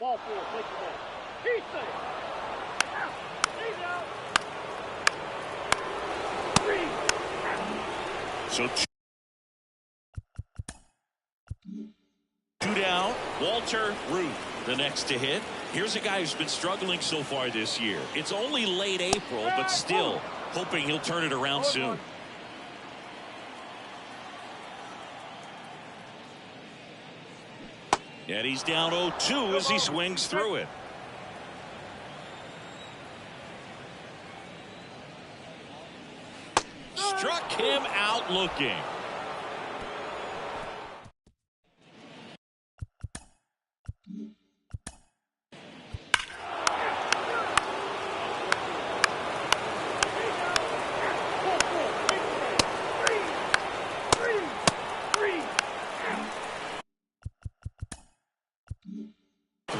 Ball four, take the ball. He's safe. Out. He's out. Three. So two down. Walter Ruth, the next to hit. Here's a guy who's been struggling so far this year. It's only late April, but still hoping he'll turn it around soon. And he's down 0-2 as he swings through it. Struck him out looking.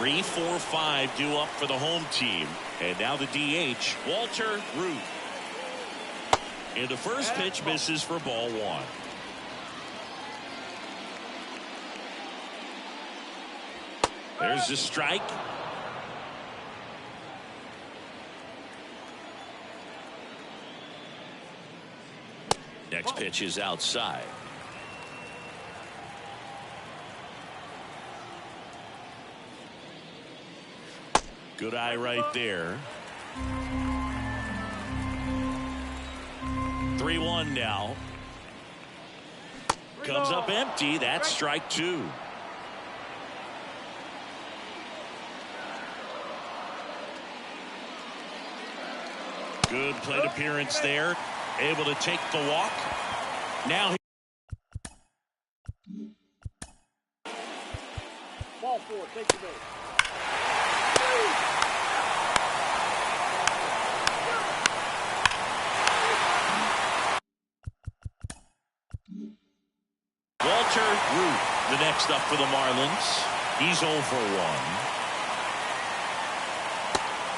Three, 4, 5 due up for the home team. And now the DH, Walter Ruth. And the first pitch misses for ball one. There's the strike. Next pitch is outside. Good eye right there. 3-1 now. Comes up empty. That's strike two. Good plate appearance there. Able to take the walk. Now Ball four, take the ball. Walter Ruth, the next up for the Marlins. He's 0 for 1.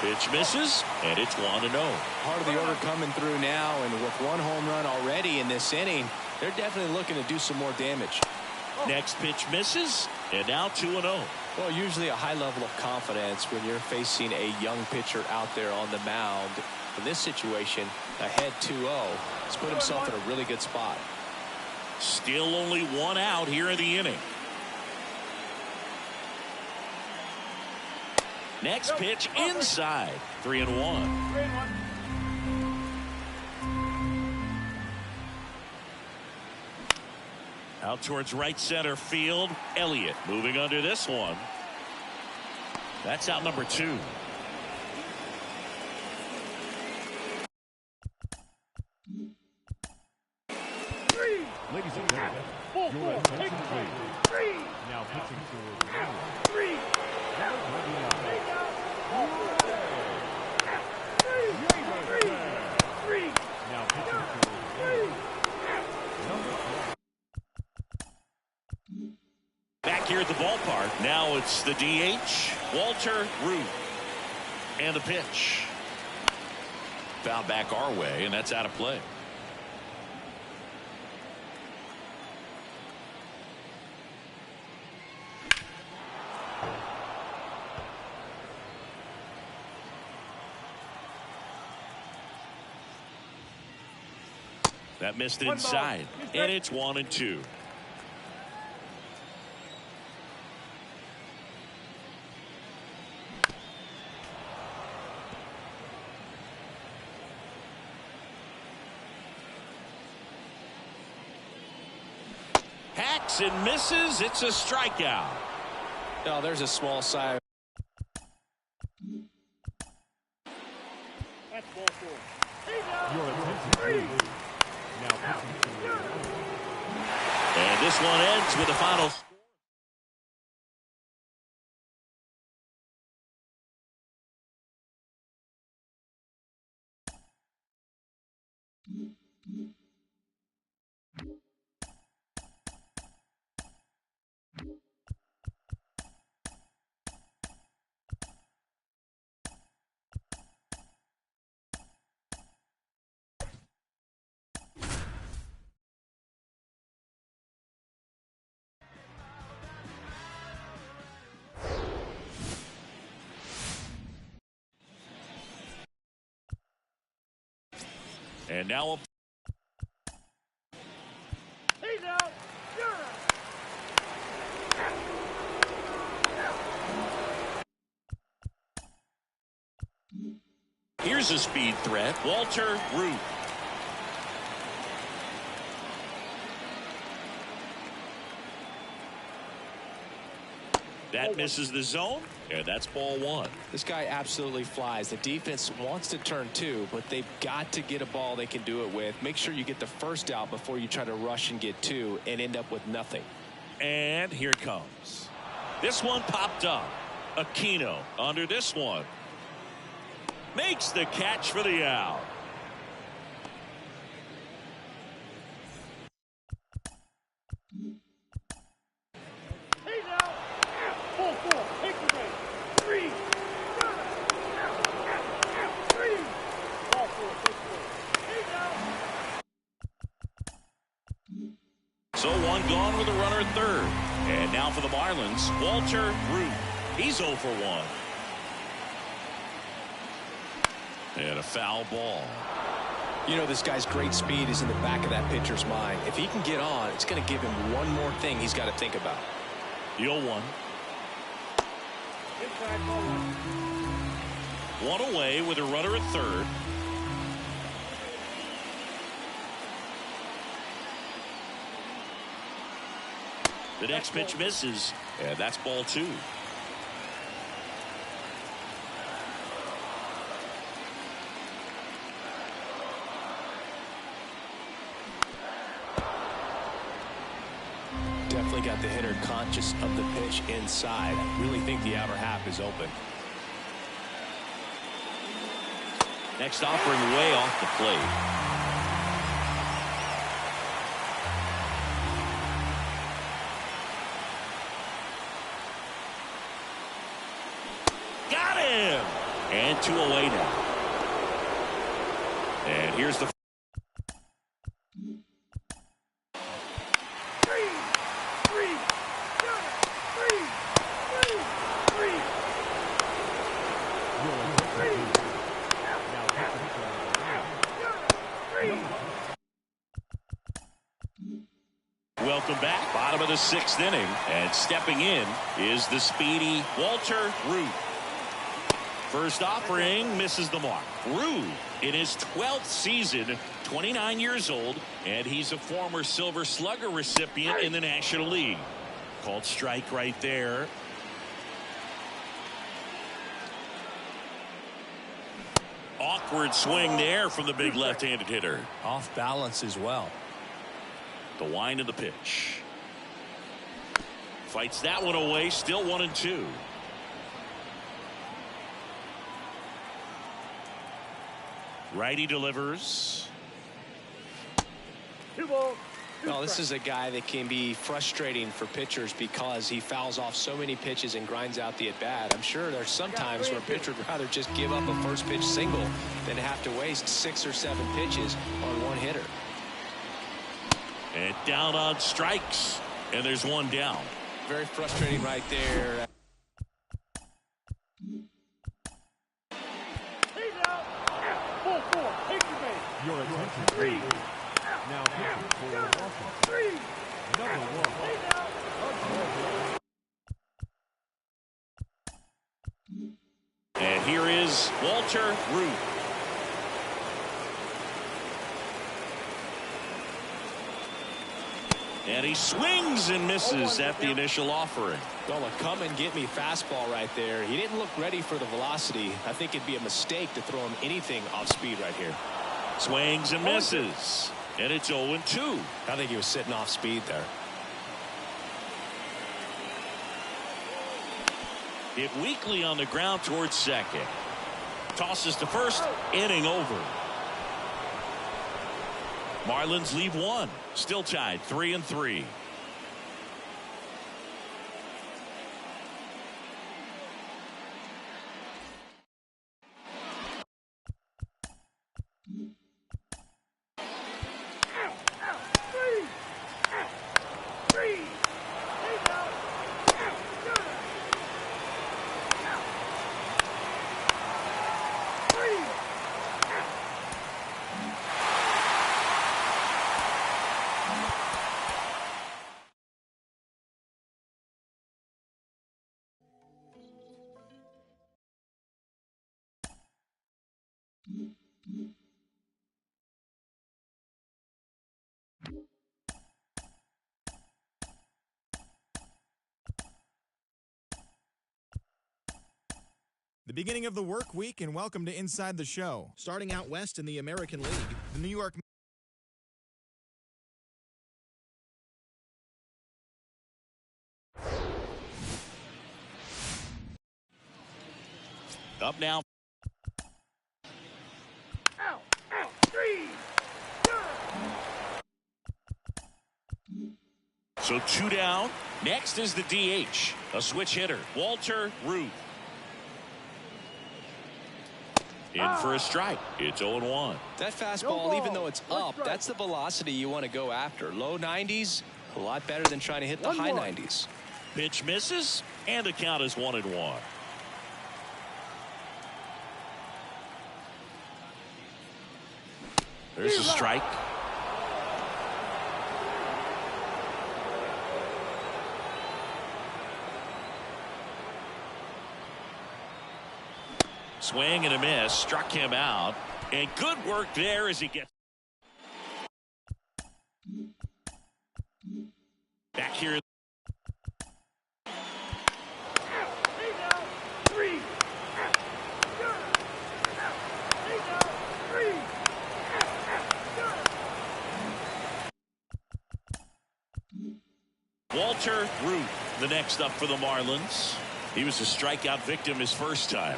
Pitch misses, and it's 1-0. Part of the order coming through now, and with one home run already in this inning, they're definitely looking to do some more damage. Next pitch misses, and now 2-0. Well, usually a high level of confidence when you're facing a young pitcher out there on the mound. In this situation, ahead 2-0, he's put himself in a really good spot. Still only one out here in the inning. Next pitch inside. 3-1. Out towards right center field. Elliott moving under this one. That's out number 2. Ladies and gentlemen, your attention please. Now pitching for three. Now pitching for back here at the ballpark. Now it's the DH, Walter Ruth. And the pitch. Found back our way, and that's out of play. That missed inside, and it's 1-2. Hacks and misses. It's a strikeout. Oh, there's a small sigh. That's ball four. your attention please. Now pitching for and this one ends with a final score. And now a He's out. You're out. here's a speed threat, Walter Ruth. That misses the zone, and that's ball one. This guy absolutely flies. The defense wants to turn two, but they've got to get a ball they can do it with. Make sure you get the first out before you try to rush and get two and end up with nothing. And here it comes. This one popped up. Aquino under this one. Makes the catch for the out. He's out. Full four. Take the break. Three. Three. Ball four. Take the break. He's out. So one gone with a runner at third. And now for the Marlins, Walter Ruth. He's 0 for 1. And a foul ball. You know, this guy's great speed is in the back of that pitcher's mind. If he can get on, it's going to give him one more thing he's got to think about. The 0-1. Inside ball one. One away with a runner at third. The next pitch misses, and that's ball two. Definitely got the hitter conscious of the pitch inside. I really think the outer half is open. Next offering way off the plate. Got him! And two away now. And here's the welcome back. Bottom of the sixth inning. And stepping in is the speedy Walter Ruth. First offering misses the mark. Ruth in his 12th season, 29 years old, and he's a former Silver Slugger recipient in the National League. Called strike right there. Awkward swing there from the big left-handed hitter. Off balance as well. The wind of the pitch. Fights that one away. Still 1-2. Righty delivers. Two balls. Well, this is a guy that can be frustrating for pitchers because he fouls off so many pitches and grinds out the at-bat. I'm sure there's some times where a pitcher would rather just give up a first pitch single than have to waste 6 or 7 pitches on one hitter. And down on strikes. And there's one down. Very frustrating right there. He's out. Full four. Take the base. Your attention, Three. please. Now pitching for Washington, Three. number 1. He's out. And here is Walter Ruth. And he swings and misses at the initial offering. Well, a come and get me fastball right there. He didn't look ready for the velocity. I think it'd be a mistake to throw him anything off speed right here. Swings and misses. And it's 0-2. I think he was sitting off speed there. Hit weakly on the ground towards second. Tosses to first. Inning over. Marlins leave one. Still tied 3-3. The beginning of the work week, and welcome to Inside the Show. Starting out west in the American League, the New York Up now. Out, out, 3. So 2 down. Next is the DH, a switch hitter, Walter Ruth. In for a strike. It's 0-1. That fastball, even though it's up, that's the velocity you want to go after. Low 90s, a lot better than trying to hit the high 90s. Pitch misses, and the count is 1-1. There's a strike. Swing and a miss, struck him out, and good work there as he gets back here. Walter Ruth, the next up for the Marlins. He was a strikeout victim his first time.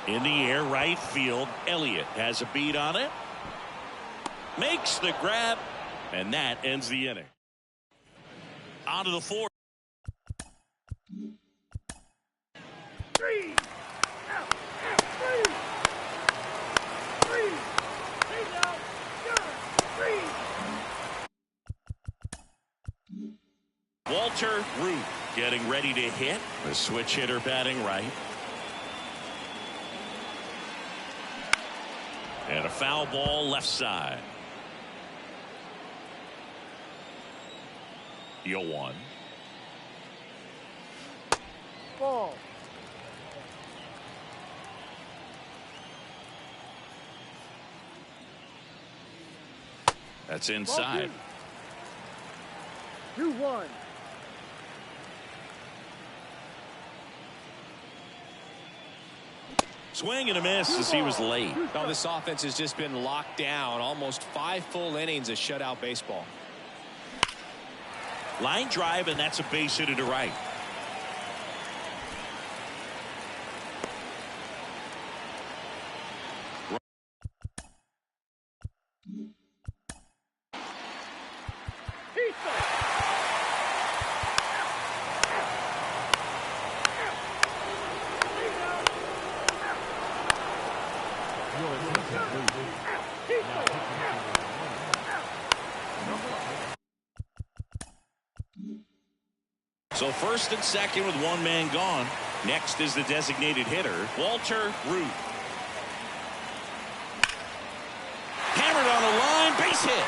In the air, right field. Elliott has a beat on it. Makes the grab, and that ends the inning. On to the fourth. 3. Out, out, 3. 3. He's out. 3. Walter Ruth getting ready to hit. The switch hitter batting right. And a foul ball left side. 0-1. Ball. That's inside. 2-1. Swing and a miss as he was late. Oh, this offense has just been locked down. Almost 5 full innings of shutout baseball. Line drive, and that's a base hit to right. So first and second with one man gone. Next is the designated hitter, Walter Ruth. Hammered on the line, base hit.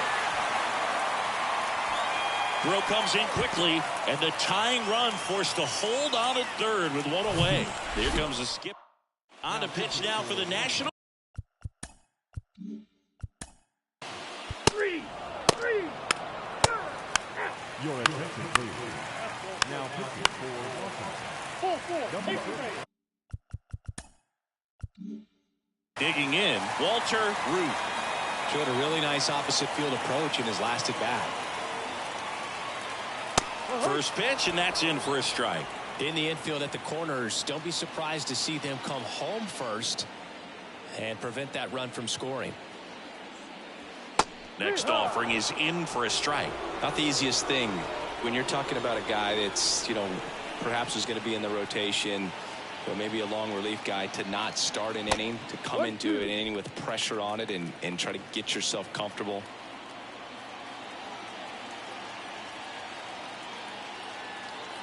Throw comes in quickly, and the tying run forced to hold on at third with one away. Here comes a skip. On to pitch now for the National. 3. Your attention, please. Now pitching for Washington. 4-4. Digging in, Walter Ruth. Showed a really nice opposite field approach in his last at bat. First pitch, and that's in for a strike. In the infield at the corners, don't be surprised to see them come home first and prevent that run from scoring. Next offering is in for a strike. Not the easiest thing when you're talking about a guy that's, perhaps is going to be in the rotation, or maybe a long relief guy, to not start an inning, to come into an inning with pressure on it and try to get yourself comfortable.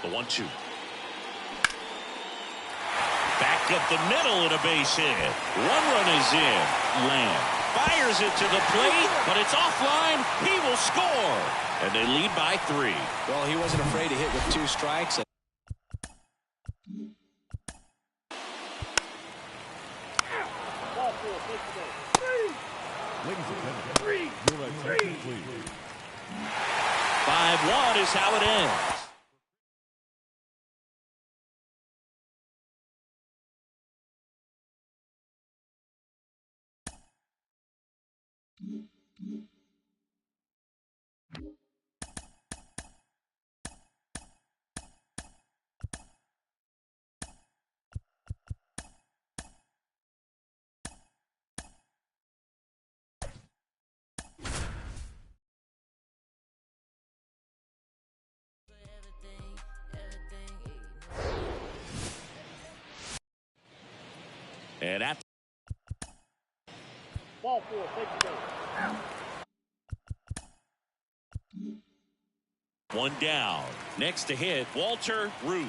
The 1-2. Back up the middle and a base hit. One run is in. Lamb fires it to the plate, but it's offline. He will score, and they lead by 3. Well, he wasn't afraid to hit with 2 strikes. Ladies and gentlemen, your attention please. 5-1 is how it ends. And at Ball four, take the game. one down. Next to hit, Walter Ruth,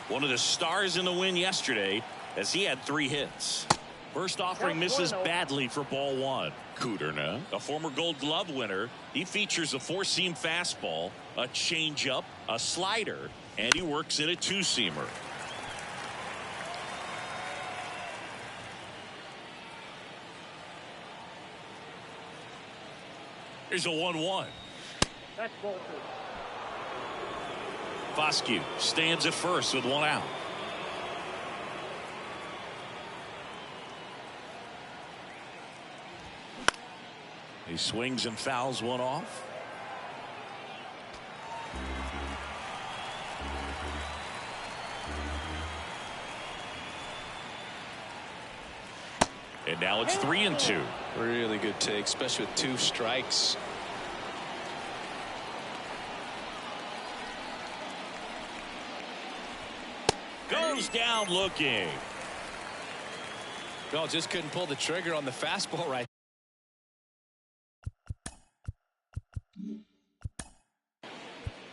one of the stars in the win yesterday, as he had 3 hits. First offering misses badly for ball 1. Kuderna, a former Gold Glove winner, he features a 4-seam fastball, a changeup, a slider, and he works in a 2-seamer. Here's a 1-1. That's ball two. Foscue stands at first with 1 out. He swings and fouls one off. And now it's 3-2. Really good take, especially with 2 strikes. Goes down looking. Well, just couldn't pull the trigger on the fastball right.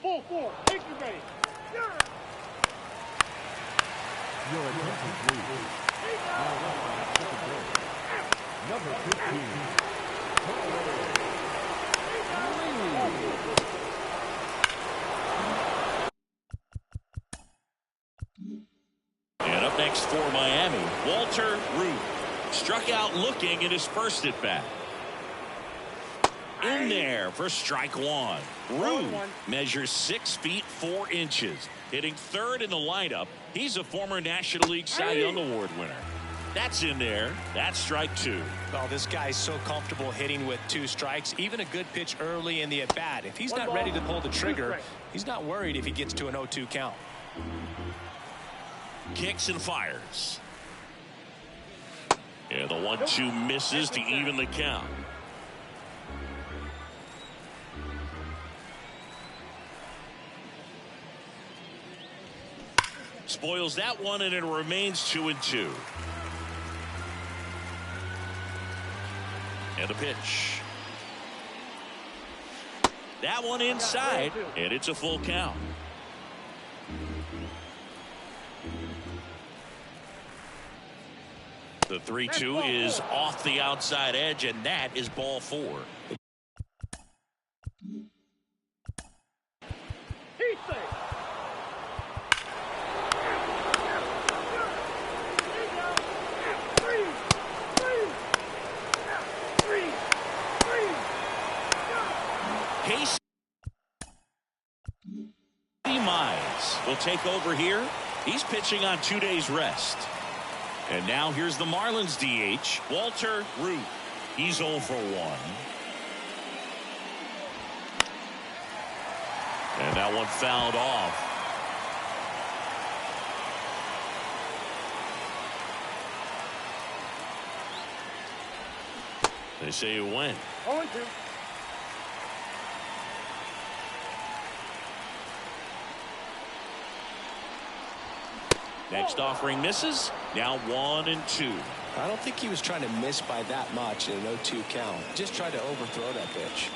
Ball four, take the game. Your attention please. Now running at second base, number 15. And up next for Miami, Walter Ruth struck out looking in his first at bat. In there for strike 1. Ruth measures 6 feet 4 inches, hitting 3rd in the lineup. He's a former National League Cy Young Award winner. That's in there. That's strike 2. Well, this guy's so comfortable hitting with 2 strikes. Even a good pitch early in the at bat. If he's not ready to pull the trigger, he's not worried if he gets to an 0-2 count. Kicks and fires. Yeah, the 1-2 misses to even the count. Spoils that one, and it remains 2-2. And the pitch. That one inside, and it's a full count. The 3-2 is off the outside edge, and that is ball 4. He's safe. Casey Mize will take over here. He's pitching on 2 days rest. And now here's the Marlins DH, Walter Ruth. He's 0 for 1. And that one fouled off. They say it went. 0-2. Next offering misses. Now 1-2. I don't think he was trying to miss by that much in an 0-2 count. Just tried to overthrow that pitch.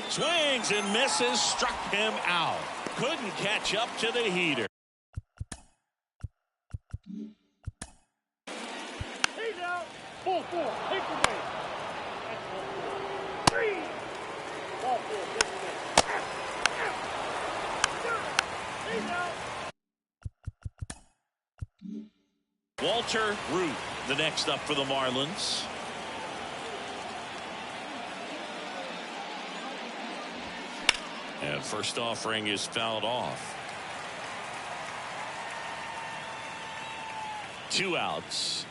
Swings and misses. Struck him out. Couldn't catch up to the heater. He's out. Ball four, take the game. That's ball four. 3. Ball four, take the game. He's out. Walter Ruth, the next up for the Marlins. And first offering is fouled off. 2 outs.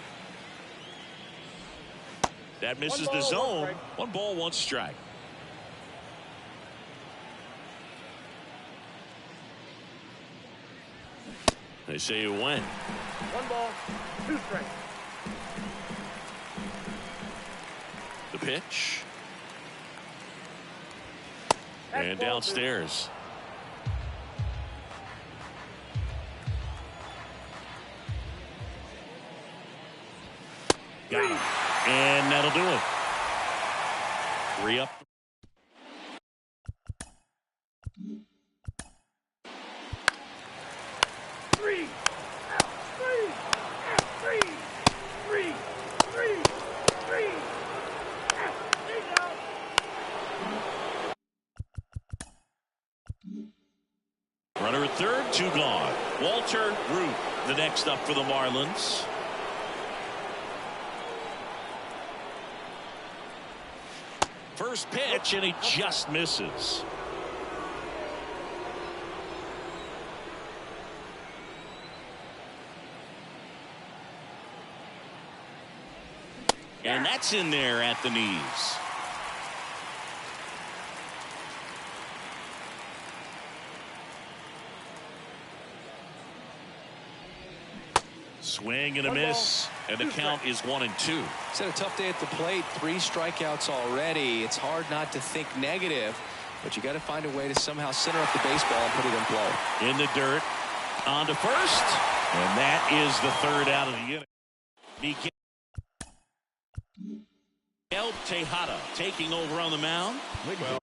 That misses the zone. 1 ball, 1 strike. They say you win. 1 ball, 2 strikes. The pitch. And downstairs. Got him. And that'll do it. 3 up. Runner at third, 2 gone. Walter Ruth, the next up for the Marlins. First pitch, and he just misses. And that's in there at the knees. Swing and a miss, and the count is 1-2. He's had a tough day at the plate. 3 strikeouts already. It's hard not to think negative, but you got to find a way to somehow center up the baseball and put it in play. In the dirt, on to first, and that is the 3rd out of the inning. Miguel Tejada taking over on the mound. Well,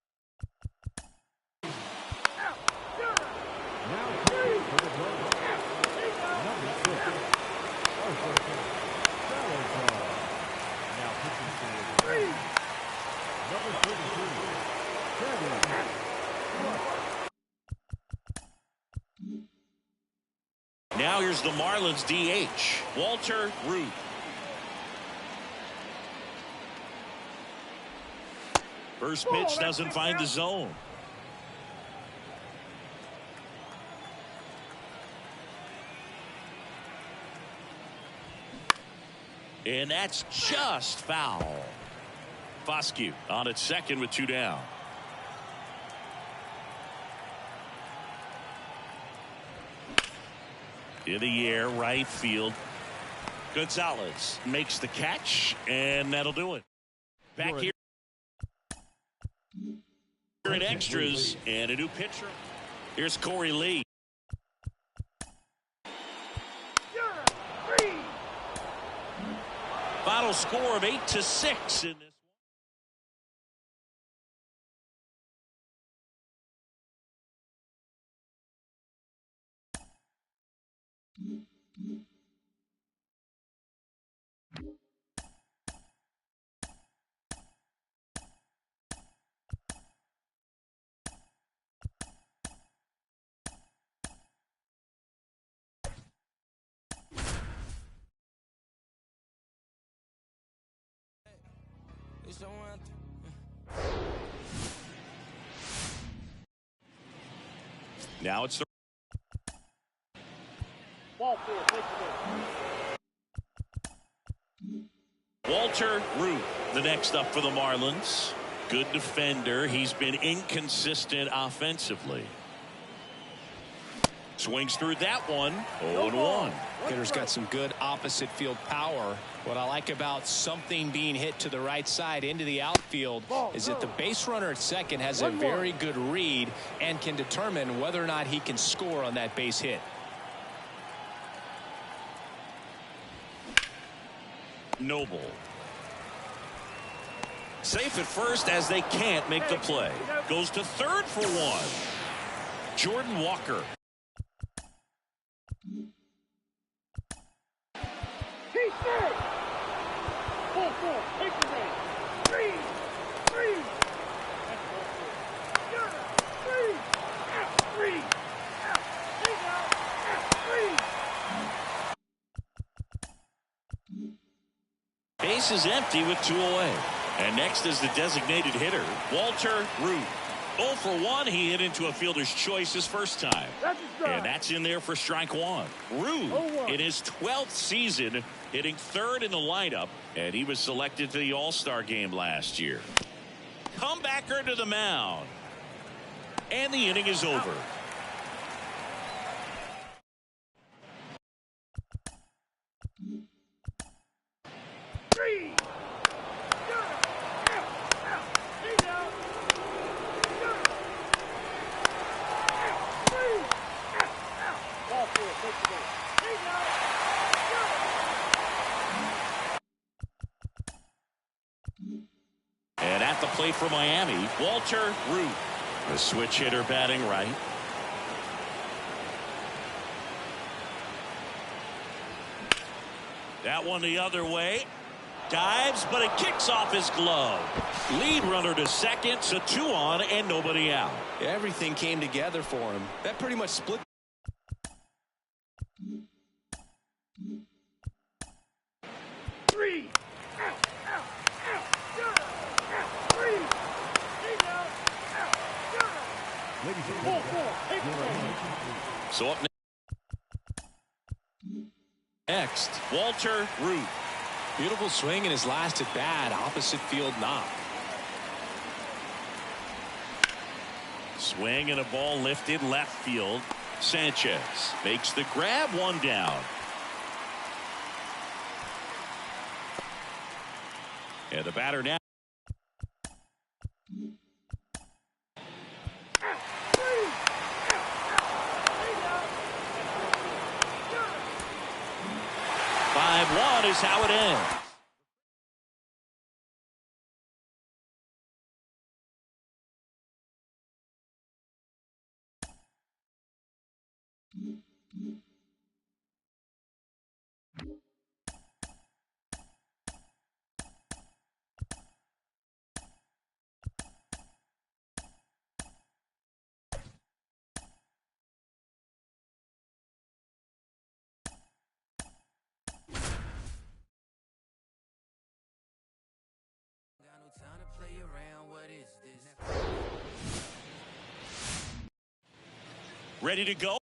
Now here's the Marlins DH, Walter Ruth. First pitch doesn't find the zone. And that's just foul. Foscue on at second with 2 down. In the air, right field. Gonzalez makes the catch, and that'll do it. Back here in extras, and a new pitcher. Here's Corey Lee. Final score of 8-6 in this. Now it's the Walter Ruth, the next up for the Marlins. Good defender. He's been inconsistent offensively. Swings through that one. 0-1. Hitter's got some good opposite field power. What I like about something being hit to the right side into the outfield is that the base runner at second has a very good read and can determine whether or not he can score on that base hit. Noble. Safe at first as they can't make the play. Goes to third for 1. Jordan Walker. Base is empty with 2 away. And next is the designated hitter, Walter Ruth. 0 for 1. He hit into a fielder's choice his first time. That's a strike. And that's in there for strike one. Ruth, 0-1. in his 12th season, hitting third in the lineup, and he was selected to the All-Star game last year. Comebacker to the mound. And the inning is over. And at the plate for Miami, Walter Ruth, a switch hitter batting right. That one the other way. Dives, but it kicks off his glove. Lead runner to second, so 2 on and nobody out. Everything came together for him. That pretty much split. Ladies and gentlemen, So up next, Walter Ruth. Beautiful swing in his last at bat. Opposite field knock. Swing and a ball lifted left field. Sanchez makes the grab, 1 down. And the batter now. One is how it ends. Ready to go.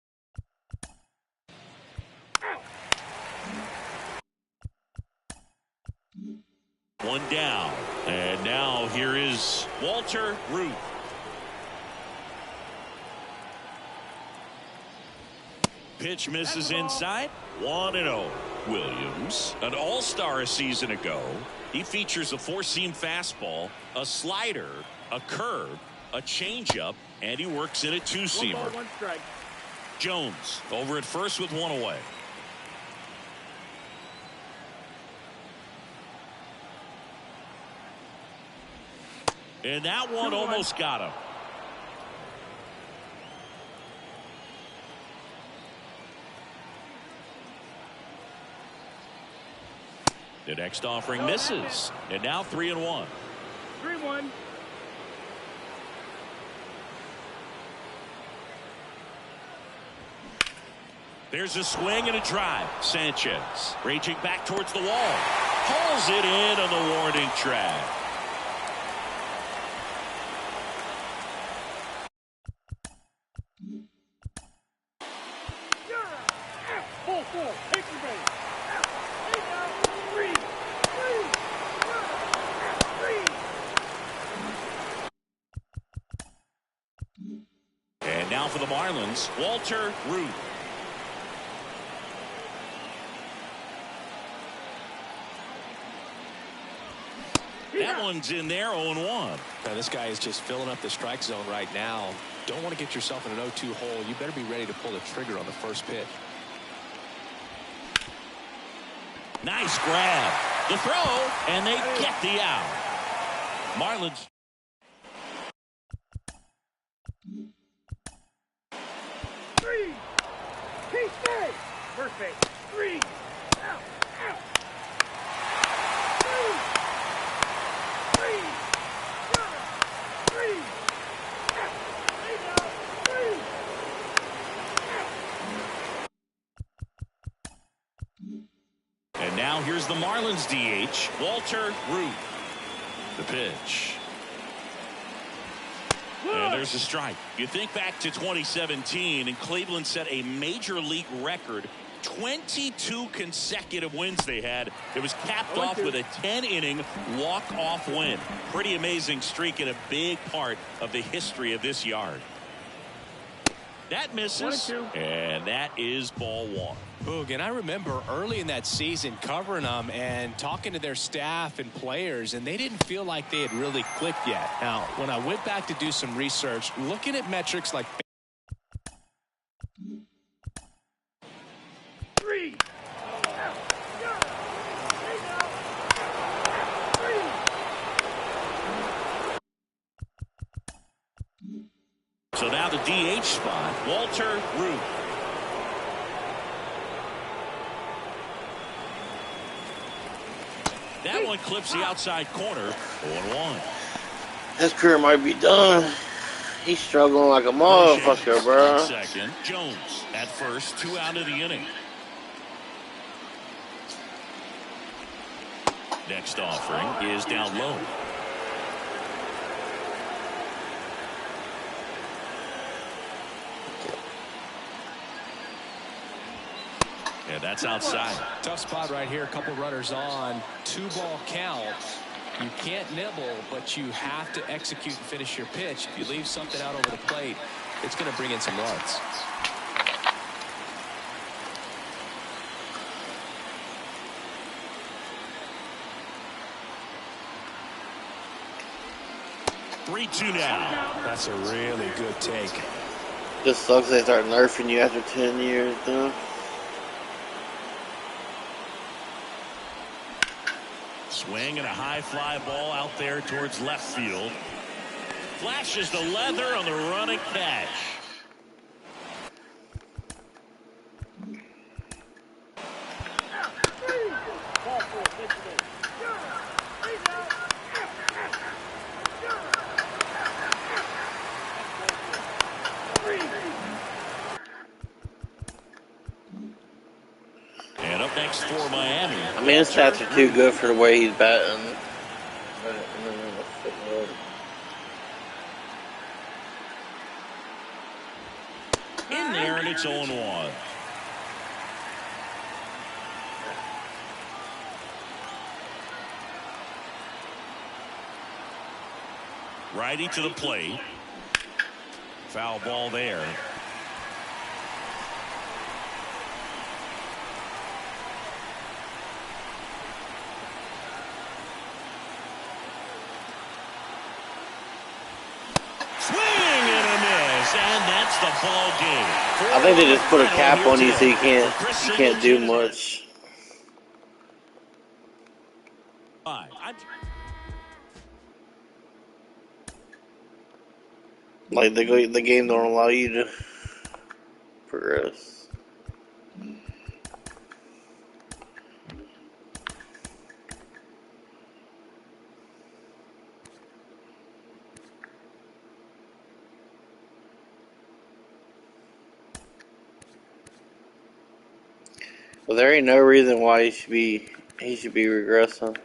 One down. And now here is Walter Ruth. Pitch misses inside. 1-0. Williams, an all-star a season ago. He features a 4-seam fastball, a slider, a curve, a changeup, and he works in a 2-seamer. 1 ball, 1 strike. Jones over at first with 1 away. And that one almost got him. The next offering misses. And now 3-1. 3-1. There's a swing and a drive. Sanchez raging back towards the wall. Hauls it in on the warning track. Full four. Take your base. And now for the Marlins, Walter Ruth. That one's in there, 0-1. Now, this guy is just filling up the strike zone right now. Don't want to get yourself in an 0-2 hole. You better be ready to pull the trigger on the first pitch. Nice grab. The throw, and they get the out. Marlins. Three. He stays. First base. 3. Out. Out. 3. 3. And now here's the Marlins DH, Walter Ruth. The pitch. And there's a strike. You think back to 2017, and Cleveland set a major league record. 22 consecutive wins they had. It was capped off with a 10-inning walk-off win. Pretty amazing streak and a big part of the history of this yard. That misses, and that is ball one. Boog, and I remember early in that season covering them and talking to their staff and players, and they didn't feel like they had really clicked yet. Now, when I went back to do some research, looking at metrics like So now the DH spot, Walter Ruth. That one clips the outside corner, 0-1. His career might be done. He's struggling like a motherfucker, bro. Second, Jones at first, 2 out of the inning. Next offering is down low. Yeah, that's outside. tough spot right here. A couple runners on. 2-ball count. You can't nibble, but you have to execute and finish your pitch. If you leave something out over the plate, it's going to bring in some runs. Three-two now. That's a really good take. Just sucks they start nerfing you after 10 years, though. Swing and a high fly ball out there towards left field. Flashes the leather on the running catch. And up next for Miami. I mean, his stats are too good for the way he's batting. In there, and it's 0-1. Righty to the plate. Foul ball there. And that's the ball game. I think they just put a cap on you so you can't do much. Like the game don't allow you to progress. Well, there ain't no reason why he should be regressing.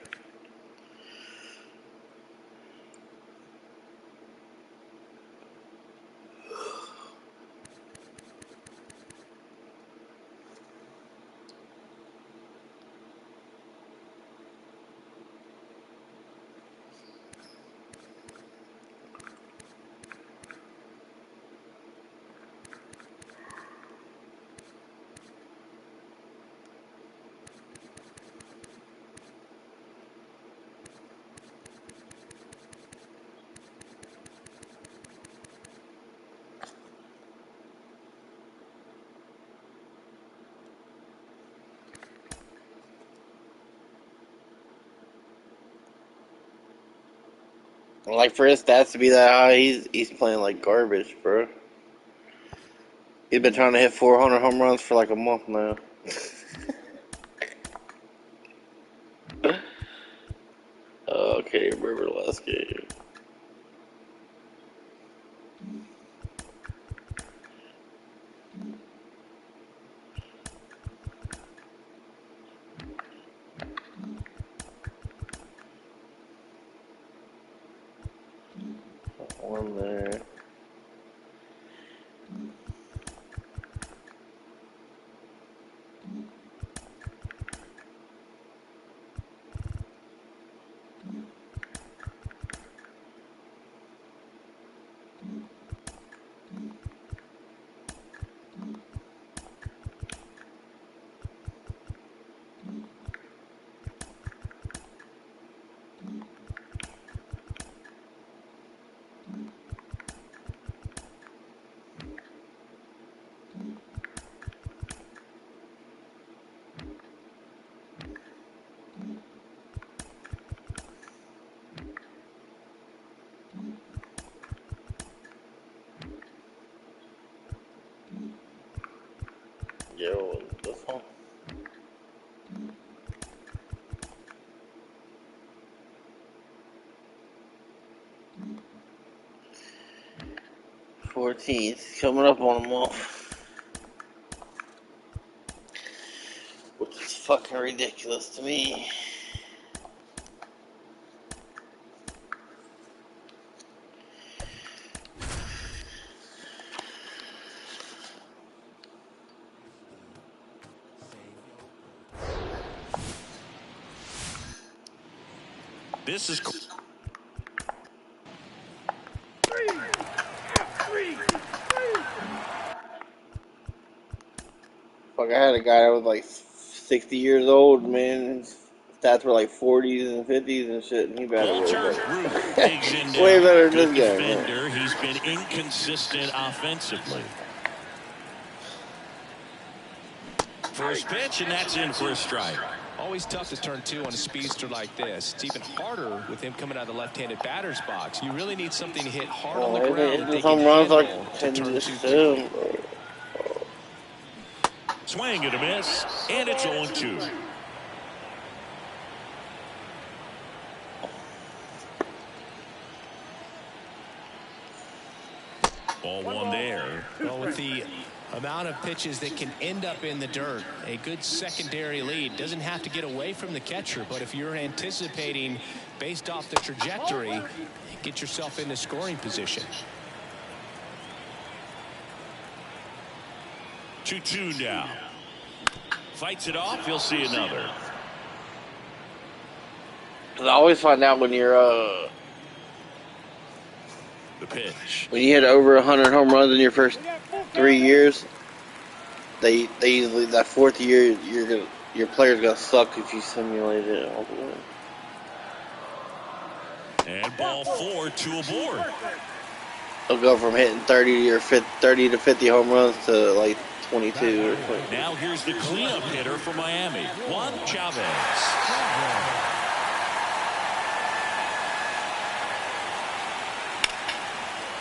Like, for his stats to be that high, he's playing like garbage, bro. He's been trying to hit 400 home runs for like a month now. Okay, remember the last game. One there. Yo, this one. $14th, coming up on a month. Which is fucking ridiculous to me. This is Fuck, I had a guy that was like 60 years old, man. His stats were like 40s and 50s and shit, and he batted Walter Ruth digs in now. way better than Good this guy, defender. man. He's been inconsistent offensively. First pitch, and that's in for a strike. Always tough to turn two on a speedster like this. It's even harder with him coming out of the left-handed batter's box. You really need something to hit hard on the ground that they can handle to turn two quickly. Swing and a miss, and it's 0-2. Ball one there. Well, with the amount of pitches that can end up in the dirt, a good secondary lead doesn't have to get away from the catcher, but if you're anticipating based off the trajectory, get yourself into scoring position. 2-2 now. Fights it off. He'll see another. Cause I always find out when you're The pitch. when you hit over 100 home runs in your first 3 years, they usually that fourth year your player's gonna suck if you simulate it all the way. And ball 4, 2 aboard. They'll go from hitting 30 to 50 home runs to like 22 or something. Now here's the cleanup hitter for Miami, Juan Chavez.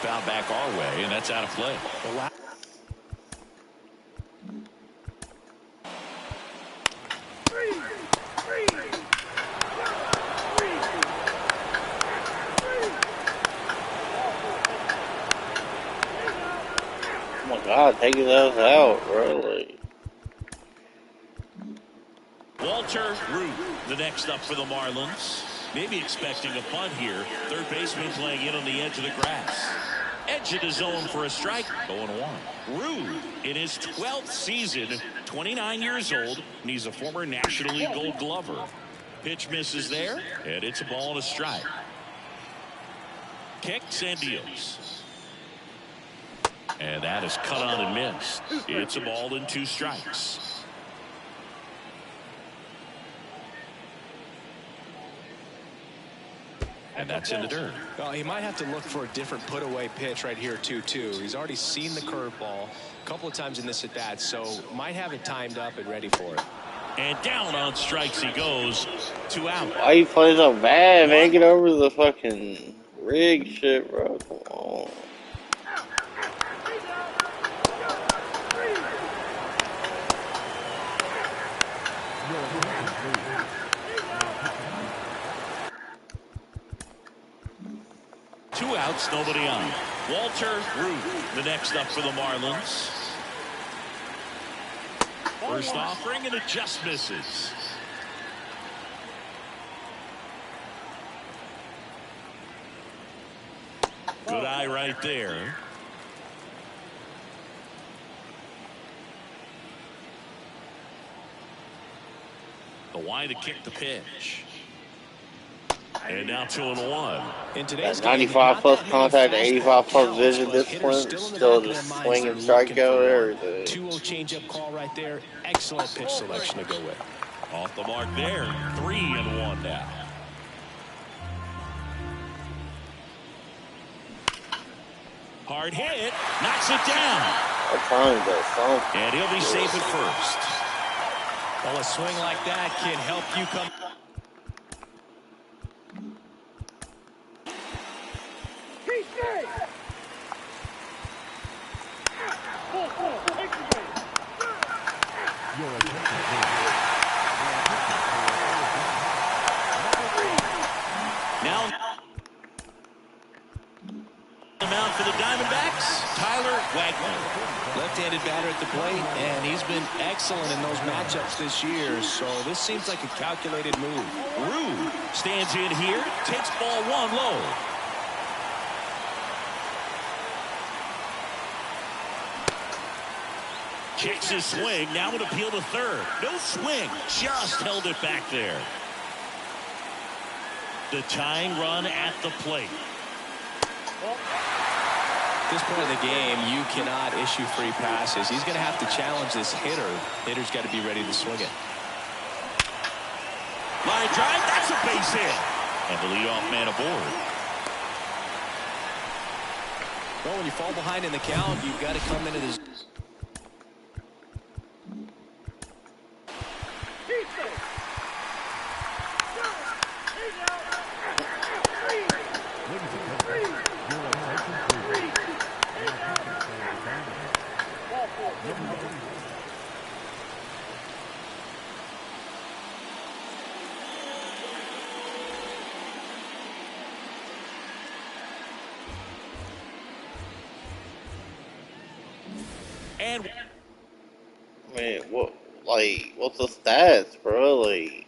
Foul back our way, and that's out of play. Oh my God, taking those out, bro. Like, Walter Ruth, the next up for the Marlins. Maybe expecting a punt here. Third baseman playing in on the edge of the grass. Edge of the zone for a strike. 0-1. Ruth, in his 12th season, 29 years old, and he's a former National League Gold Glover. Pitch misses there, and it's a ball and a strike. Kicks and deals. And that is cut on and missed. It's a ball and 2 strikes. And that's in the dirt. Well, he might have to look for a different put-away pitch right here, 2-2. He's already seen the curveball a couple of times in this at-bat, so might have it timed up and ready for it. And down on strikes he goes. 2 out. why you play so bad, man? Get over the fucking rig shit, bro. Come on. Two outs, nobody on. Walter Ruth, the next up for the Marlins. First offering, and it just misses. Good eye right there. The wide to kick the pitch. And now 2-1. In today's That 95 plus contact, 85 plus vision discipline, still just swinging strikeout and everything. 2-0 changeup call right there. Excellent pitch selection to go with. Off the mark there. 3-1 now. Hard hit. Knocks it down. At times, though, And he'll be safe at first. Well, a swing like that can help you come. Your attention, please. Now, the mound for the Diamondbacks, Tyler Wagner. Left-handed batter at the plate, and he's been excellent in those matchups this year, so this seems like a calculated move. Ruth stands in here, takes ball one low. Kicks his swing, now an appeal to third. No swing, just held it back there. The tying run at the plate. At this point of the game, you cannot issue free passes. He's going to have to challenge this hitter. Hitter's got to be ready to swing it. Line drive, that's a base hit. And the leadoff man aboard. Well, when you fall behind in the count, you've got to come into this. And Man, what's the stats, bro? Like,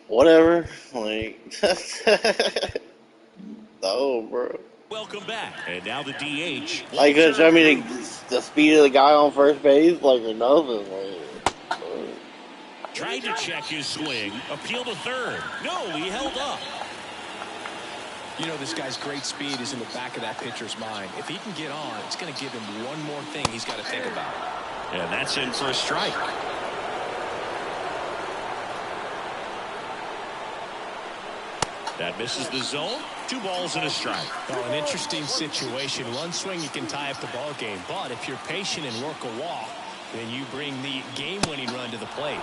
whatever. Like, no, bro. welcome back. And now the DH. Like, Walter show me Ruth. the speed of the guy on first base, like, or nothing. Like, Tried to check his swing. Appeal to third. No, he held up. You know, this guy's great speed is in the back of that pitcher's mind. If he can get on, it's going to give him one more thing he's got to think about. And that's in for a strike. That misses the zone. 2 balls and a strike. Well, an interesting situation. One swing, you can tie up the ball game. But if you're patient and work a walk, then you bring the game-winning run to the plate.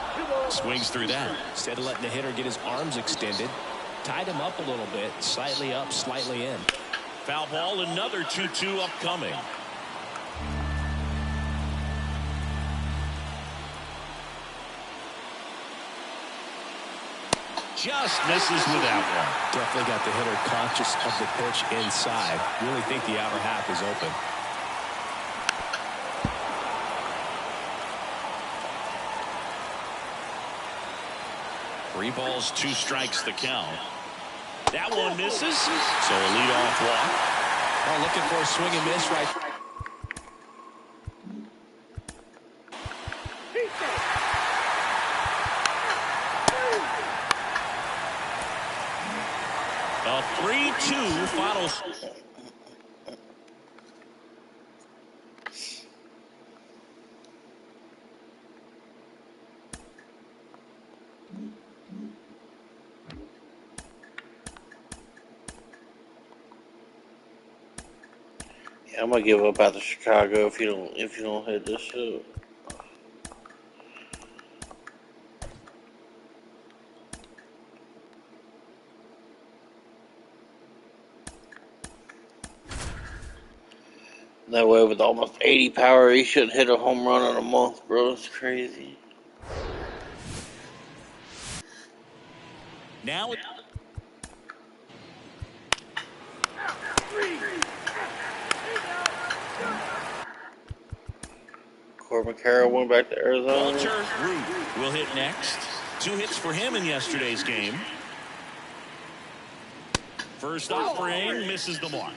Swings through that. Instead of letting the hitter get his arms extended, tied him up a little bit, slightly up, slightly in. Foul ball, another 2-2 upcoming. Just misses with that one. Definitely got the hitter conscious of the pitch inside. Really think the outer half is open. Three balls, 2 strikes the count. That one misses, so a leadoff walk. Oh, looking for a swing and miss right. A 3-2 final. yeah, I'm gonna give up after Chicago if you don't hit this shit. That way, with almost 80 power, he should hit a home run in a month, bro. It's crazy. Now it. Corbin Carroll went back to Arizona. Walter Ruth will hit next. 2 hits for him in yesterday's game. First offering misses the mark.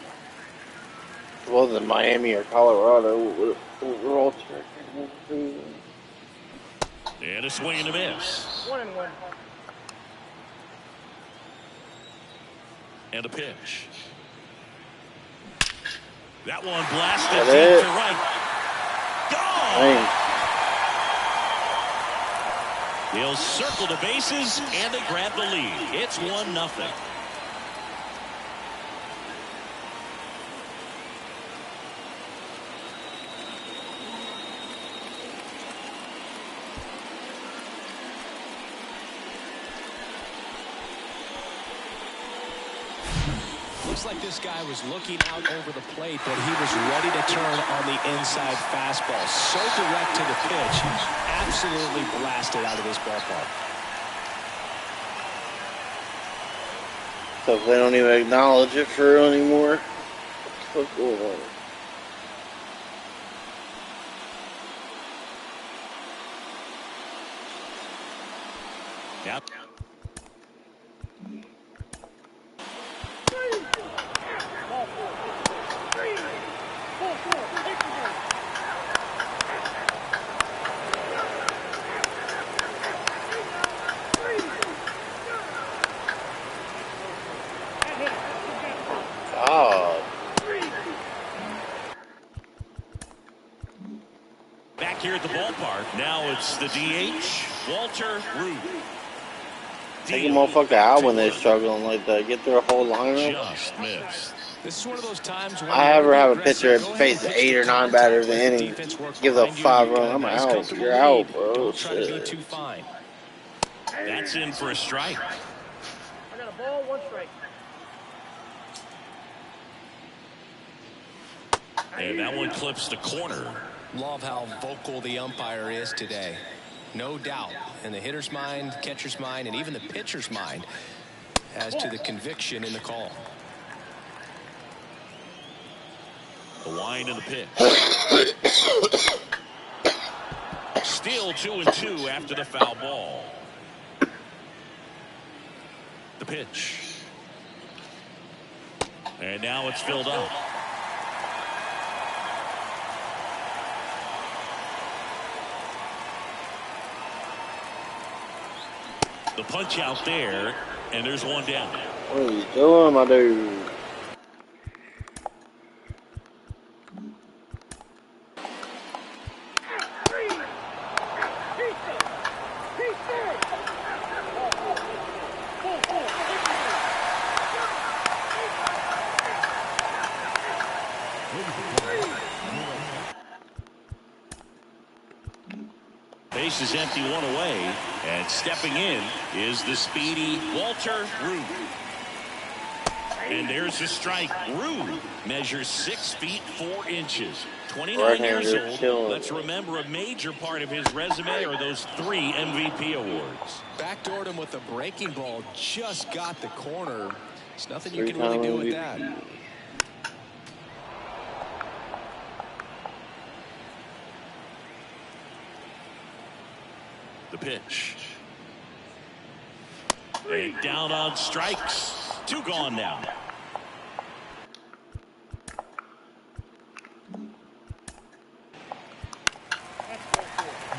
It wasn't Miami or Colorado. Walter. And a swing and a miss. 1-1. And a pitch. That one blasted That's deep it. to right. Gone! Dang. They'll circle the bases and they grab the lead. It's 1-0. like this guy was looking out over the plate, but he was ready to turn on the inside fastball. So direct to the pitch, absolutely blasted out of this ballpark. So if they don't even acknowledge it for real anymore, what's going on? Yep. God. Back here at the ballpark, now it's the DH, Walter Ruth. Take a motherfucker out when they're struggling like that. Get through a whole lineup. Just missed. This is one of those times when I ever have a pitcher go ahead face and pitch 8 to or 9 contact, batters in let the the inning, defense work gives up behind you. 5 You've got runs. a I'm nice, out. comfortable You're lead. out, bro. Don't try to be Shit. too fine. That's in for a strike. I got a ball, 1 strike. And that one clips the corner. Love how vocal the umpire is today. No doubt in the hitter's mind, catcher's mind, and even the pitcher's mind as to the conviction in the call. The wind and the pitch. Still 2-2 after the foul ball. The pitch. And now it's filled up. The punch out there, and there's one down. What are you doing, my dude? Base is empty, 1 away, and stepping in is the speedy Walter Ruth. And there's a strike. Ruth measures 6 feet 4 inches, 29 years old. Let's remember a major part of his resume are those 3 MVP awards. Backdoored him with a breaking ball, just got the corner. There's nothing you can really do with that. The pitch. And down on strikes. 2 gone now.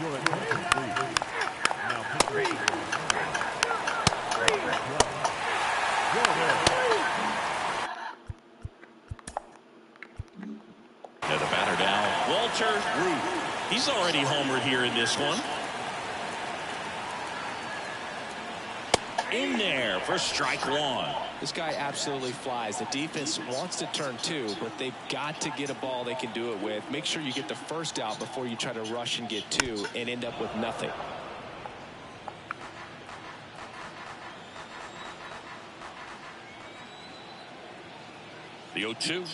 Your attention, please. Now, pitching. And the batter now, Walter Ruth. He's already homered here in this one. In there for strike 1. This guy absolutely flies. The defense wants to turn 2, but they've got to get a ball they can do it with. Make sure you get the first out before you try to rush and get 2 and end up with nothing. The 0-2.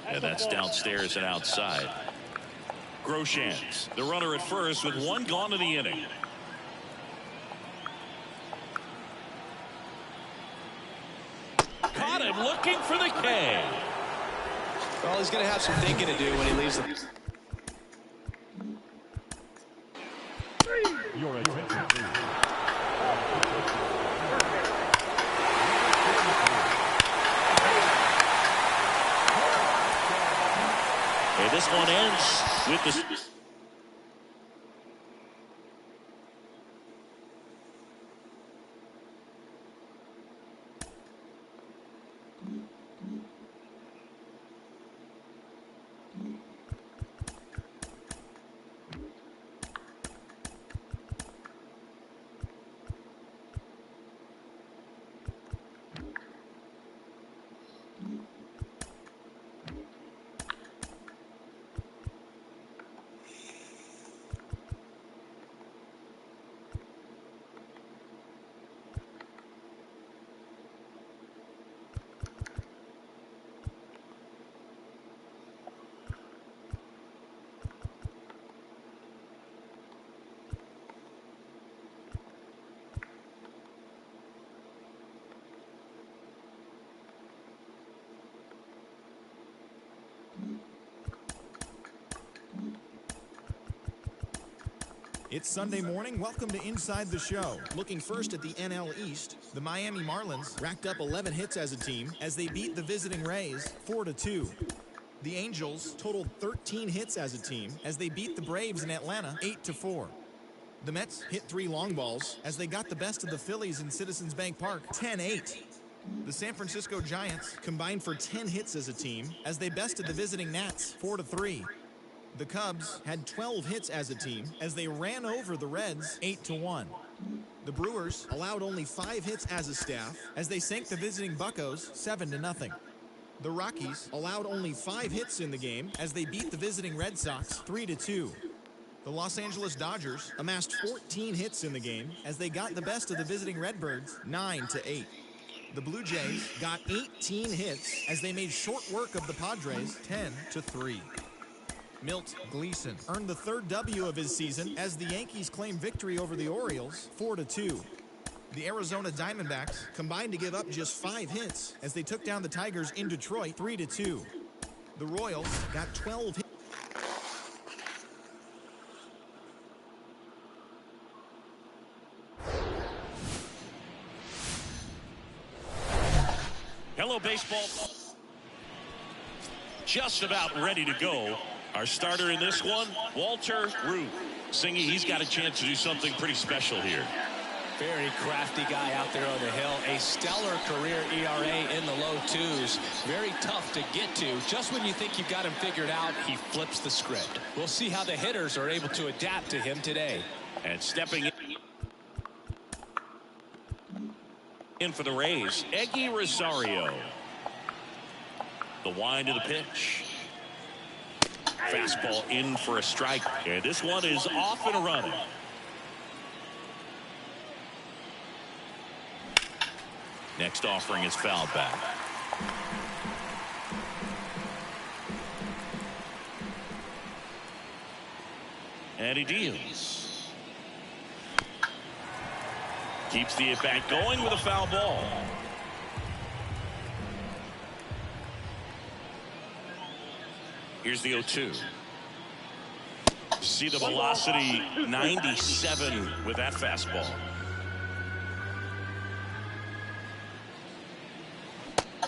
And that's downstairs and outside. Groshans, the runner at first with 1 gone in the inning. Caught him looking for the K. Well, he's going to have some thinking to do when he leaves the... Your attention, please. And this one ends with the... It's Sunday morning. Welcome to Inside the Show. Looking first at the NL East, the Miami Marlins racked up 11 hits as a team as they beat the visiting Rays 4-2. The Angels totaled 13 hits as a team as they beat the Braves in Atlanta 8-4. The Mets hit 3 long balls as they got the best of the Phillies in Citizens Bank Park 10-8. The San Francisco Giants combined for 10 hits as a team as they bested the visiting Nats 4-3. The Cubs had 12 hits as a team as they ran over the Reds 8-1. The Brewers allowed only 5 hits as a staff as they sank the visiting Buccos 7-0. The Rockies allowed only 5 hits in the game as they beat the visiting Red Sox 3-2. The Los Angeles Dodgers amassed 14 hits in the game as they got the best of the visiting Redbirds 9-8. The Blue Jays got 18 hits as they made short work of the Padres 10-3. Milt Gleason earned the 3rd W of his season as the Yankees claimed victory over the Orioles 4-2. The Arizona Diamondbacks combined to give up just 5 hits as they took down the Tigers in Detroit 3-2. The Royals got 12 hits. Hello, baseball. Just about ready to go. Our starter in this one, Walter Ruth. Singy, he's got a chance to do something pretty special here. Very crafty guy out there on the hill. A stellar career ERA in the low 2s. Very tough to get to. Just when you think you've got him figured out, he flips the script. We'll see how the hitters are able to adapt to him today. And stepping in for the Rays, Eggy Rosario. The wind of the pitch. Fastball in for a strike. And this one is off and running. Next offering is fouled back. And he deals. Keeps the at-bat going with a foul ball. Here's the 0-2. See the velocity 97 with that fastball.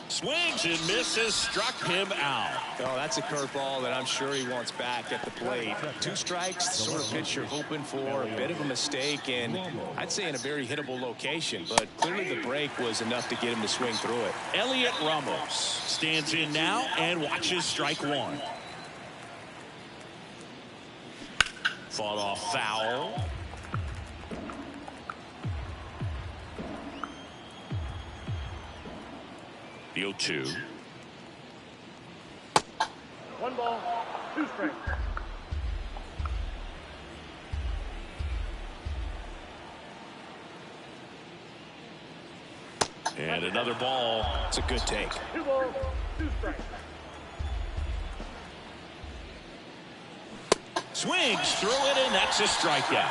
Swings and misses, struck him out. Oh, that's a curveball that I'm sure he wants back at the plate. 2 strikes, the sort of pitch you're hoping for. A bit of a mistake, and I'd say in a very hittable location, but clearly the break was enough to get him to swing through it. Elliot Ramos stands in now and watches strike 1. Fought off foul. The 0-2. 1 ball, 2 strikes. And another ball. It's a good take. 2 balls, 2 strikes. Swings through it, and that's a strikeout.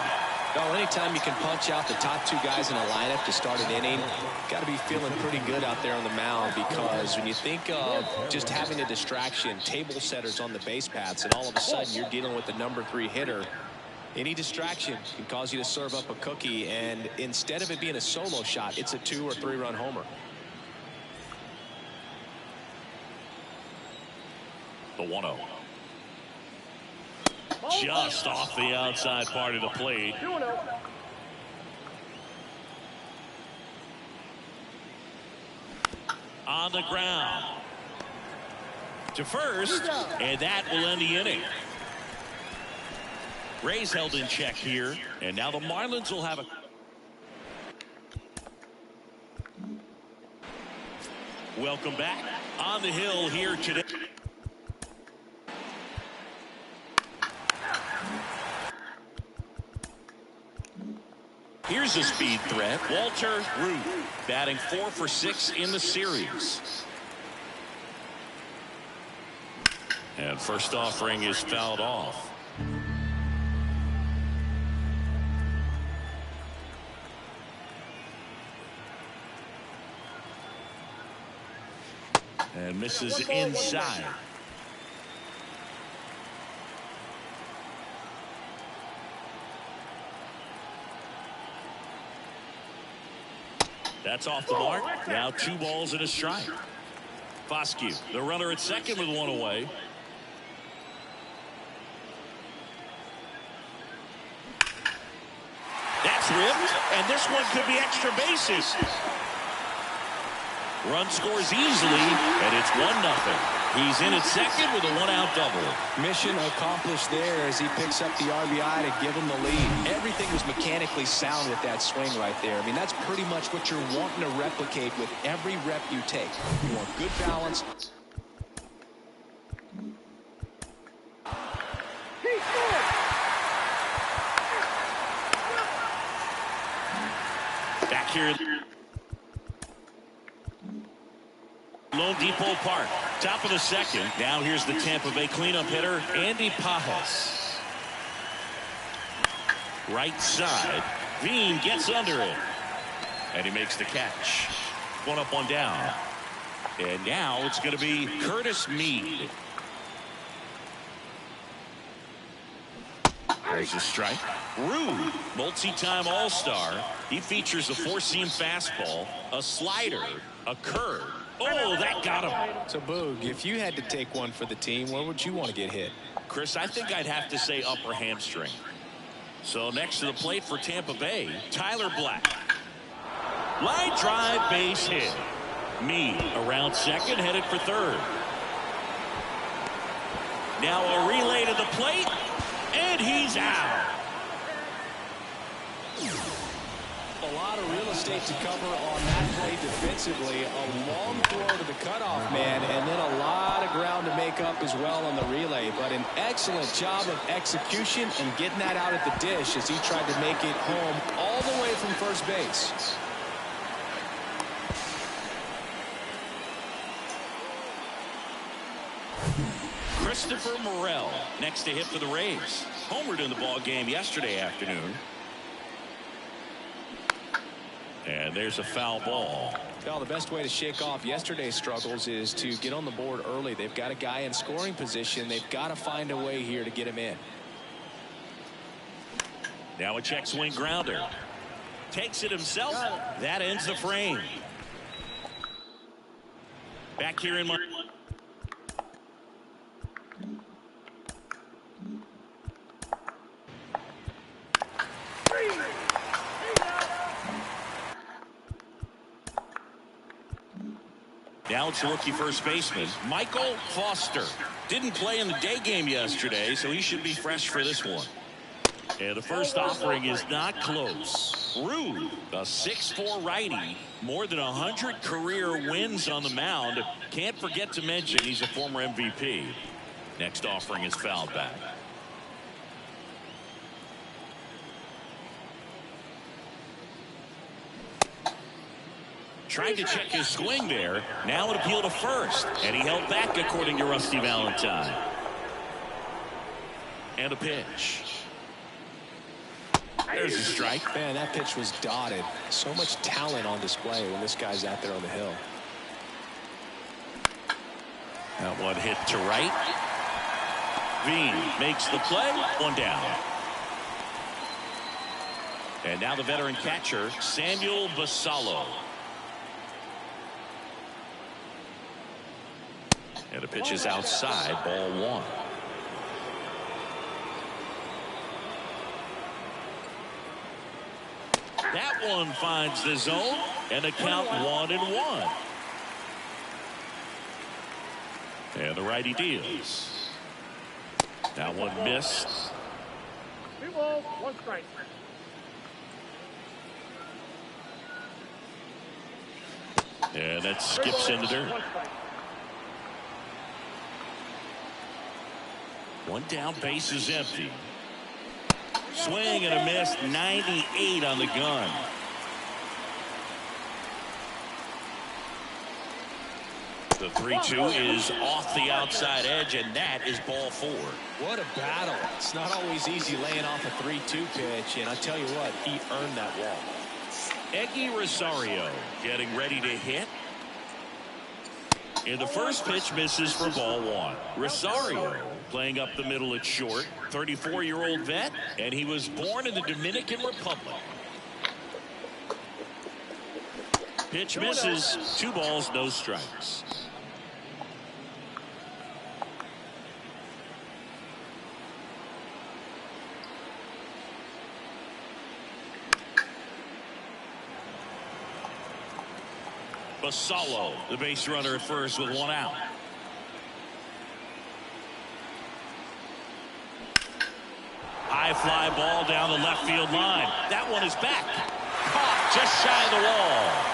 Well, anytime you can punch out the top 2 guys in a lineup to start an inning, got to be feeling pretty good out there on the mound, because when you think of just having a distraction, table setters on the base paths, and all of a sudden you're dealing with the number 3 hitter, any distraction can cause you to serve up a cookie, and instead of it being a solo shot, it's a 2 or 3 run homer. The 1-0. Just off the outside part of the plate. 2-0. On the ground. To first, and that will end the inning. Rays held in check here, and now the Marlins will have a... Welcome back. On the hill here today. Here's a speed threat, Walter Ruth, batting 4 for 6 in the series. And first offering is fouled off. And misses inside. That's off the mark. Now 2 balls and a strike. Foscue, the runner at second with 1 away. That's ripped, and this one could be extra bases. Run scores easily, and it's 1-0. He's in at second with a 1-out double. Mission accomplished there as he picks up the RBI to give him the lead. Everything was mechanically sound with that swing right there. I mean, that's pretty much what you're wanting to replicate with every rep you take. You want good balance. Back here at Lone Depot Park, top of the second. Now here's the Tampa Bay cleanup hitter, Andy Pajas. Right side. Veen gets under it. And he makes the catch. 1 up, 1 down. And now it's going to be Curtis Mead. There's a strike. Ruth, multi-time All-Star. He features a 4-seam fastball, a slider, a curve. Oh, that got him. So, Boog, if you had to take one for the team, where would you want to get hit? Chris, I think I'd have to say upper hamstring. So next to the plate for Tampa Bay, Tyler Black. Line drive, base hit. Mead around second, headed for third. Now a relay to the plate, and he's out. A lot of real estate to cover on that play defensively. A long throw to the cutoff man, and then a lot of ground to make up as well on the relay. But an excellent job of execution and getting that out at the dish as he tried to make it home all the way from first base. Christopher Morel next to hit for the Rays. Homered in the ball game yesterday afternoon. And there's a foul ball. Well, the best way to shake off yesterday's struggles is to get on the board early. They've got a guy in scoring position. They've got to find a way here to get him in. Now a check swing grounder. Takes it himself. That ends the frame. Back here in my... Now it's the rookie first baseman, Michael Foster. Didn't play in the day game yesterday, so he should be fresh for this one. And the first offering is not close. Ruth, a 6'4" righty, more than 100 career wins on the mound. Can't forget to mention he's a former MVP. Next offering is fouled back. Trying to check his swing there. Now an appeal to first. And he held back according to Rusty Valentine. And a pitch. There's a strike. Man, that pitch was dotted. So much talent on display when this guy's out there on the hill. That one hit to right. Veen makes the play. 1 down. And now the veteran catcher, Samuel Basallo. And the pitch is outside, ball 1. That one finds the zone, and the count 1-1. And the righty deals. Now one missed. 2 balls, 1 strike. And that skips in the dirt. 1 strike. 1 down, base is empty. Swing and a miss, 98 on the gun. The 3-2 is off the outside edge, and that is ball 4. What a battle. It's not always easy laying off a 3-2 pitch, and I tell you what, he earned that walk. Eggy Rosario getting ready to hit. And the first pitch misses for ball 1. Rosario playing up the middle at short. 34-year-old vet, and he was born in the Dominican Republic. Pitch misses. 2 balls, no strikes. Basallo, the base runner at first with 1 out. High fly ball down the left field line. That one is back. Caught just shy of the wall.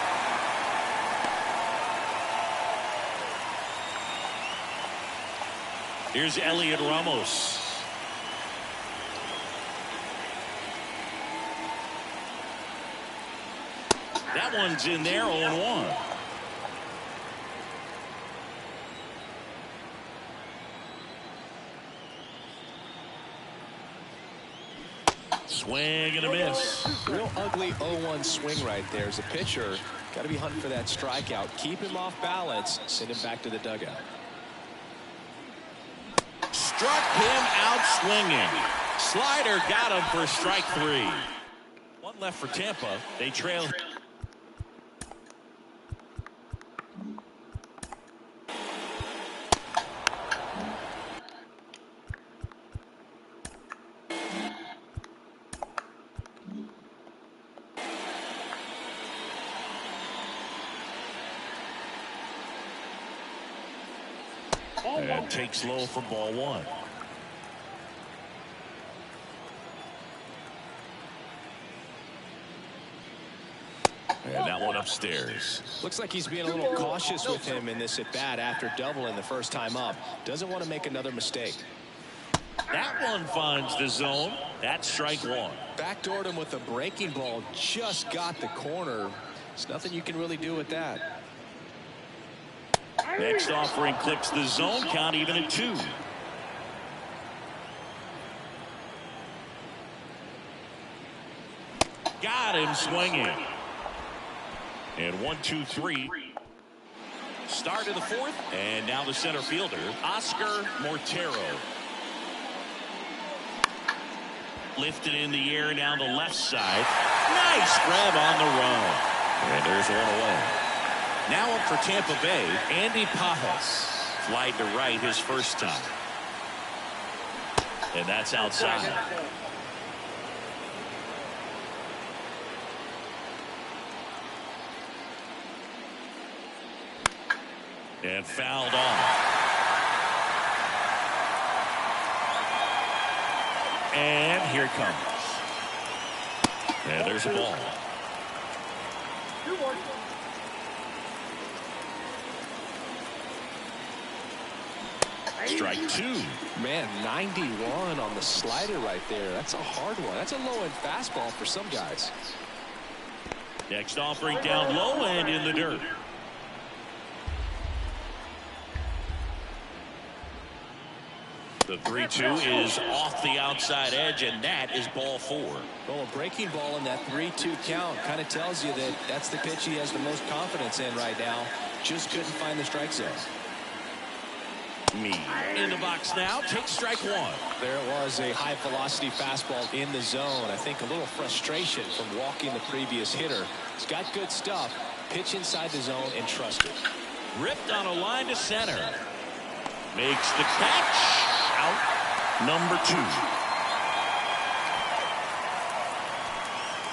Here's Elliot Ramos. That one's in there, 0-1. Swing and a miss. Real ugly 0-1 swing right there. As a pitcher, got to be hunting for that strikeout. Keep him off balance. Send him back to the dugout. Struck him out swinging. Slider got him for strike 3. 1 left for Tampa. They trail. And takes low for ball 1. And that one upstairs. Looks like he's being a little cautious with him in this at bat after doubling the first time up. Doesn't want to make another mistake. That one finds the zone. That's strike 1. Backdoored him with a breaking ball. Just got the corner. There's nothing you can really do with that. Next offering clips the zone. Count even at 2. Got him swinging. And 1-2-3. Start of the 4th. And now the center fielder, Oscar Mortero. Lifted in the air down the left side. Nice grab on the run. And there's one away. Now up for Tampa Bay, Andy Pajas. Flied to right his first time. And that's outside. And fouled off. And here it comes. And there's a ball. Strike 2. Man, 91 on the slider right there. That's a hard one. That's a low-end fastball for some guys. Next offering down low and in the dirt. The 3-2 is off the outside edge, and that is ball 4. Well, a breaking ball in that 3-2 count kind of tells you that that's the pitch he has the most confidence in right now. Just couldn't find the strike zone. Me in the box now. Take strike 1. There it was, a high velocity fastball in the zone. I think a little frustration from walking the previous hitter. He's got good stuff. Pitch inside the zone and trust it. Ripped on a line to center. Makes the catch. Out number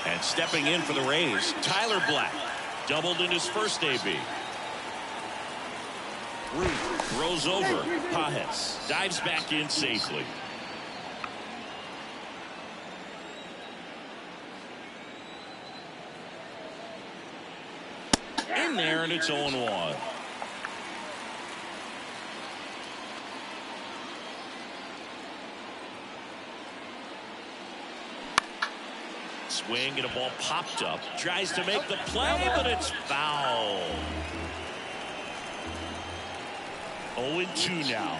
2. And stepping in for the Rays, Tyler Black. Doubled in his first AB. Ruth throws over. Pajas dives back in safely. In there, and it's 0-1. Swing and a ball popped up. Tries to make the play, but it's foul. 0-2 now.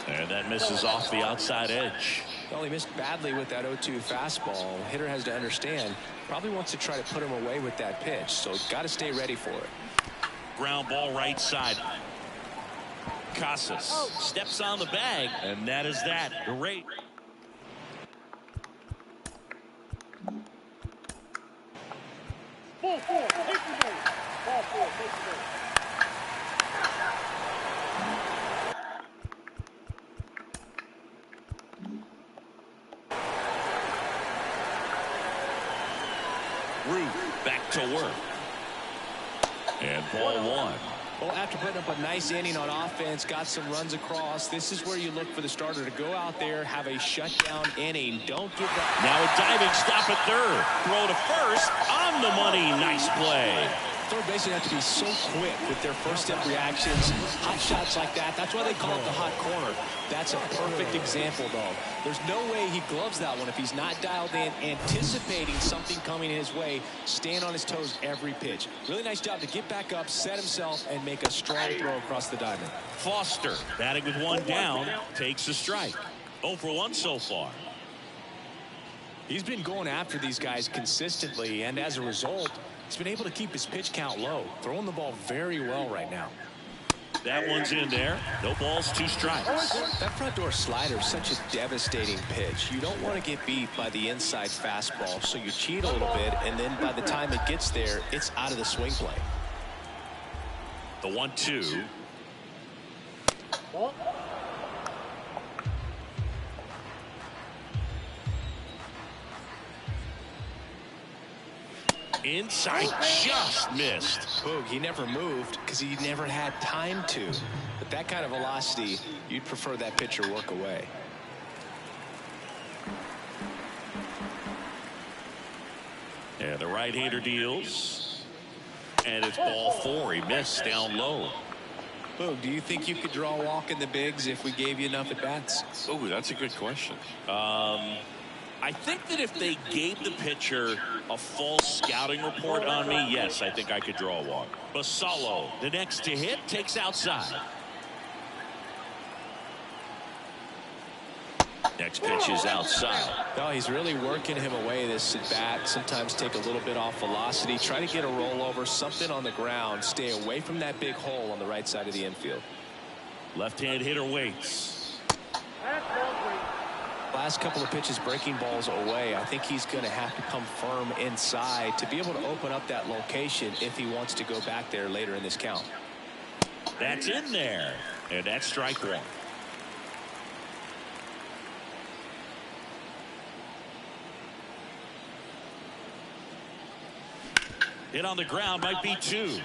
And that misses off the outside edge. Well, he missed badly with that 0-2 fastball. Hitter has to understand, probably wants to try to put him away with that pitch, so got to stay ready for it. Ground ball right side. Casas steps on the bag, and that is that. Great. Ball 4. Take the base. Ball four, take the ball. Ruth back to work. And ball one. Well, after putting up a nice inning on offense, got some runs across, this is where you look for the starter to go out there, have a shutdown inning. Don't give that. Now a diving stop at third. Throw to first. On the money. Nice play. Third basemen have to be so quick with their first step reactions. Hot shots like that. That's why they call it the hot corner. That's a perfect example, though. There's no way he gloves that one if he's not dialed in, anticipating something coming his way, staying on his toes every pitch. Really nice job to get back up, set himself, and make a strong throw across the diamond. Foster, batting with one down, takes a strike. 0 for 1 so far. He's been going after these guys consistently, and as a result, he's been able to keep his pitch count low, throwing the ball very well right now. That one's in there. No balls, 2 strikes. That front door slider is such a devastating pitch. You don't want to get beat by the inside fastball, so you cheat a little bit, and then by the time it gets there, it's out of the swing play. The 1-2. Ball. Inside, just missed. Boog, he never moved because he never had time to. But that kind of velocity, you'd prefer that pitcher work away. And the right-hander deals. And it's ball 4. He missed down low. Boog, do you think you could draw a walk in the bigs if we gave you enough at-bats? Oh, that's a good question. I think that if they gave the pitcher a false scouting report on me, yes, I think I could draw a walk. Basallo, the next to hit, takes outside. Next pitch is outside. No, he's really working him away this at bat. Sometimes take a little bit off velocity. Try to get a rollover, something on the ground. Stay away from that big hole on the right side of the infield. Left-hand hitter waits. That's ball three. Last couple of pitches breaking balls away. I think he's going to have to come firm inside to be able to open up that location if he wants to go back there later in this count. That's in there. And that's strike 1. Hit on the ground might be 2.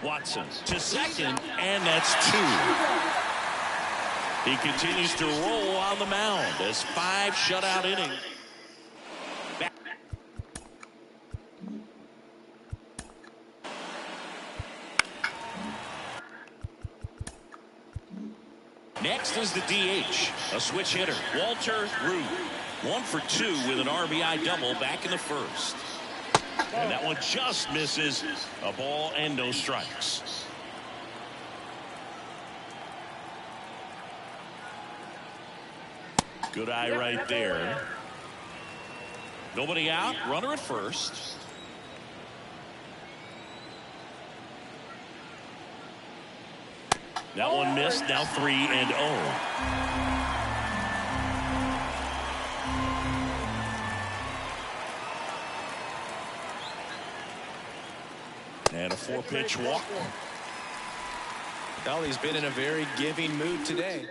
Watson to second, and that's 2. He continues to roll on the mound as 5 shutout innings. Next is the DH, a switch hitter, Walter Ruth. 1 for 2 with an RBI double back in the first. And that one just misses. A ball and no strikes. Good eye right there. Nobody out. Runner at first. That one missed. Now 3-0. And a 4-pitch walk. Well, he's been in a very giving mood today.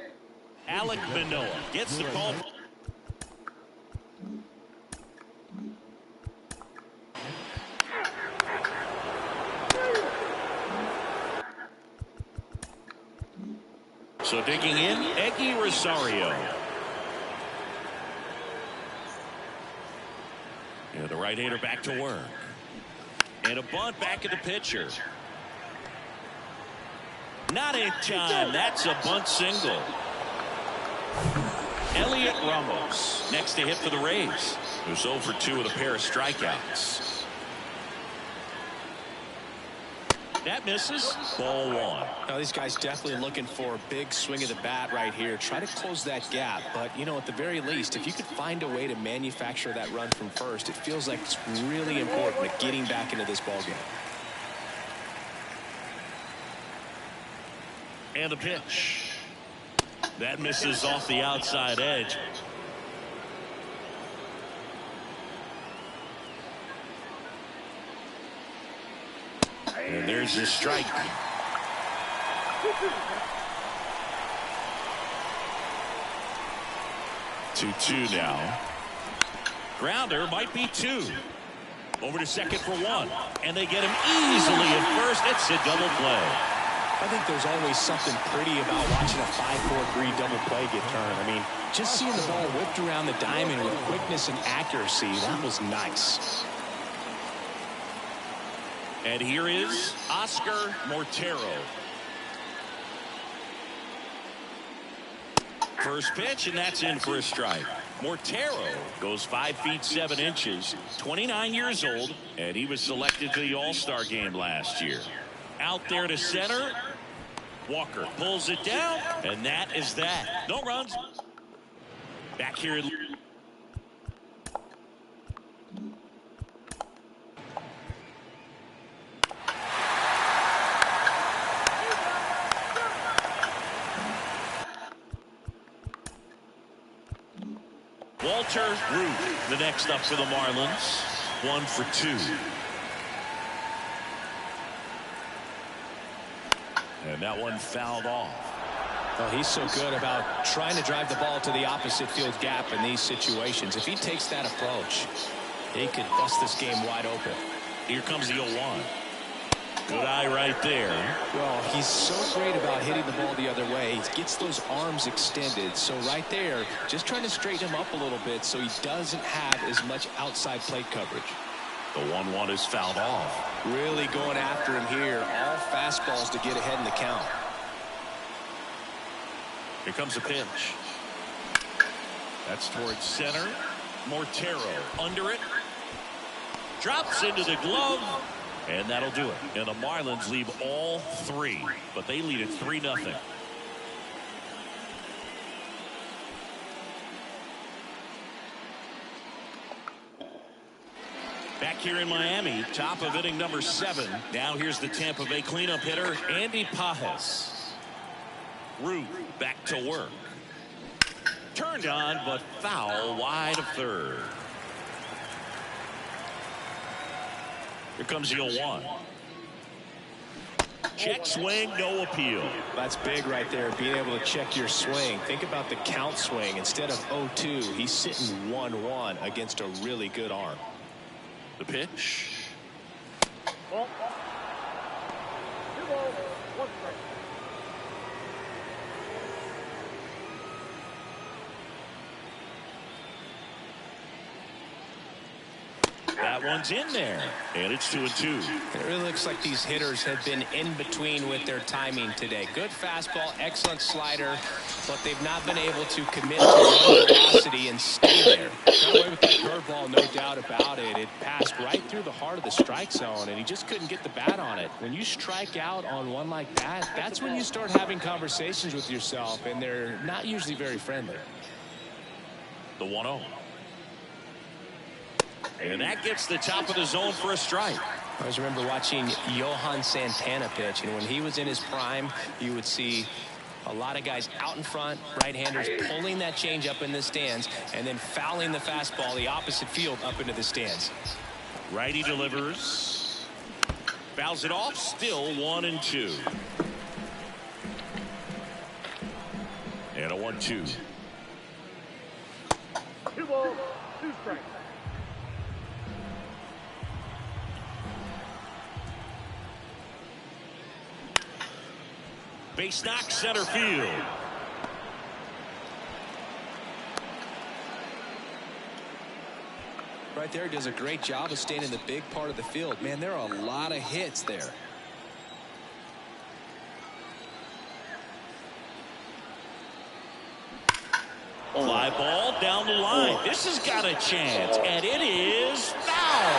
Alec Manoah gets the call. So digging in, Eggy Rosario. And the right-hander back to work. And a bunt back at the pitcher. Not in time. That's a bunt single. Elliot Ramos next to hit for the Rays, who's 0 for 2 with a pair of strikeouts. That misses. Ball 1. Now, these guys definitely looking for a big swing of the bat right here. Try to close that gap. But, you know, at the very least, if you could find a way to manufacture that run from first, it feels like it's really important at getting back into this ballgame. And a pitch. That misses off the outside edge. And there's your strike. 2-2 now. Grounder might be 2. Over to second for 1. And they get him easily at first. It's a double play. I think there's always something pretty about watching a 5-4-3 double play get turned. I mean, just seeing the ball whipped around the diamond with quickness and accuracy, that was nice. And here is Oscar Mortero. First pitch, and that's in for a strike. Mortero goes 5 feet 7 inches, 29 years old, and he was selected to the All-Star game last year. Out there to center. Walker pulls it down, and that is that. No runs. Back here. Walter Ruth, the next up for the Marlins. 1 for 2. And that one fouled off. Well, he's so good about trying to drive the ball to the opposite field gap in these situations. If he takes that approach, he could bust this game wide open. Here comes the 0-1. Good eye right there. Well, he's so great about hitting the ball the other way. He gets those arms extended. So right there, just trying to straighten him up a little bit so he doesn't have as much outside plate coverage. The 1-1 is fouled off. Really going after him here. All fastballs to get ahead in the count. Here comes a pitch. That's towards center. Mortero under it. Drops into the glove. And that'll do it. And the Marlins leave all 3. But they lead it 3-0. Back here in Miami, top of inning number 7. Now here's the Tampa Bay cleanup hitter, Andy Pajes. Ruth back to work. Turned on, but foul wide of third. Here comes the 0-1. Check swing, no appeal. That's big right there, being able to check your swing. Think about the count swing. Instead of 0-2, he's sitting 1-1 against a really good arm. The pitch. Ball. 2 balls, 1 strike. That one's in there, and it's 2-2. It really looks like these hitters have been in between with their timing today. Good fastball, excellent slider, but they've not been able to commit to one velocity and stay there. Got away with that curveball, no doubt about it. It passed right through the heart of the strike zone, and he just couldn't get the bat on it. When you strike out on one like that, that's when you start having conversations with yourself, and they're not usually very friendly. The 1-0. And that gets the top of the zone for a strike. I always remember watching Johan Santana pitch, and when he was in his prime, you would see a lot of guys out in front, right-handers pulling that change up in the stands, and then fouling the fastball the opposite field up into the stands. Righty delivers. Fouls it off, still 1-2. And a 1-2. 2 balls, 2 strikes. Base knock, center field. Right there, does a great job of staying in the big part of the field. Man, there are a lot of hits there. Fly ball down the line. This has got a chance, and it is foul.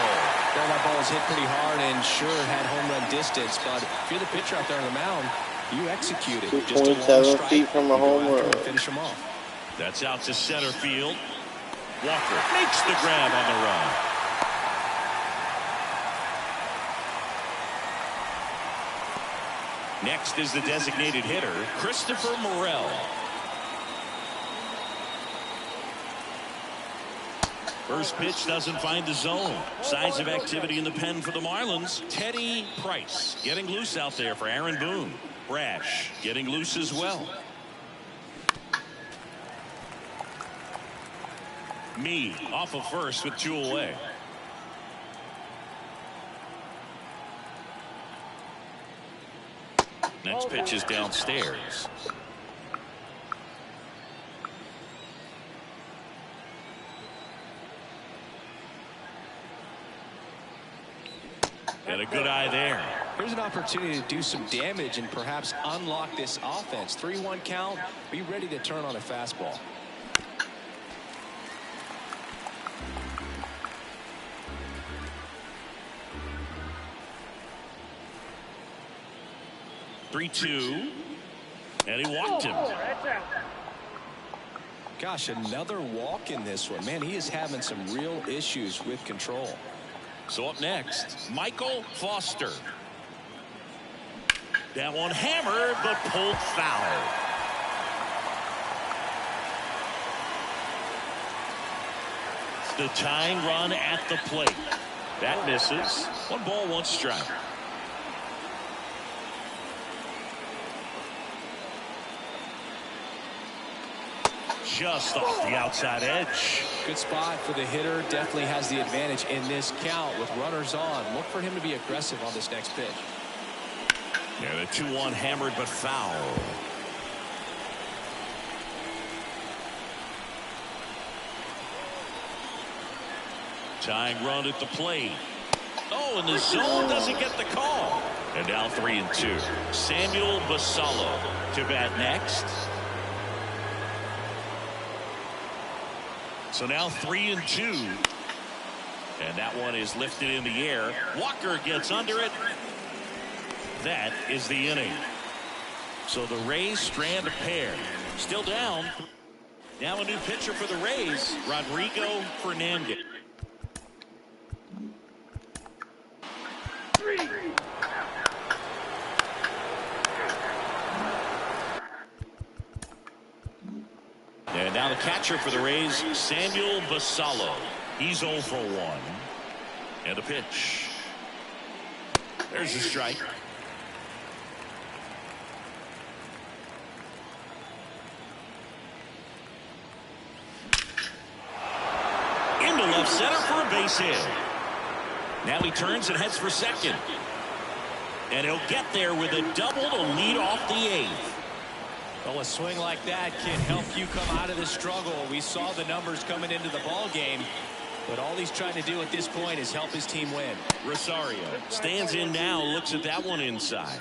Well, that ball was hit pretty hard and sure had home run distance, but if you're the pitcher out there on the mound, you executed. Just a long 2.7 strike, feet from a you go home after run. him and finish him off. That's out to center field. Walker makes the grab on the run. Next is the designated hitter, Christopher Morel. First pitch doesn't find the zone. Signs of activity in the pen for the Marlins. Teddy Price getting loose out there for Aaron Boone. Brash getting loose as well. Me off of first with 2 away. Next pitch is downstairs. And a good eye there. Here's an opportunity to do some damage and perhaps unlock this offense. 3-1 count. Be ready to turn on a fastball. (3-2), and he walked him. Gosh, another walk in this one. Man, he is having some real issues with control. So up next, Michael Foster. That one hammered but pulled foul. It's the tying run at the plate. That misses. 1 ball, 1 strike. Just off the outside edge. Good spot for the hitter. Definitely has the advantage in this count with runners on. Look for him to be aggressive on this next pitch. Yeah, the 2-1 hammered but foul. Tying run at the plate. Oh, and the zone doesn't get the call. And now 3-2. Samuel Basallo to bat next. So now 3-2. And that one is lifted in the air. Walker gets under it. That is the inning. So the Rays strand a pair. Still down. Now a new pitcher for the Rays, Rodrigo Fernandez. And now the catcher for the Rays, Samuel Basallo. He's 0 for 1. And a pitch. There's a strike. Into left center for a base hit. Now he turns and heads for second. And he'll get there with a double to lead off the 8th. Well, a swing like that can help you come out of the struggle. We saw the numbers coming into the ball game, but all he's trying to do at this point is help his team win. Rosario stands in now, looks at that one inside.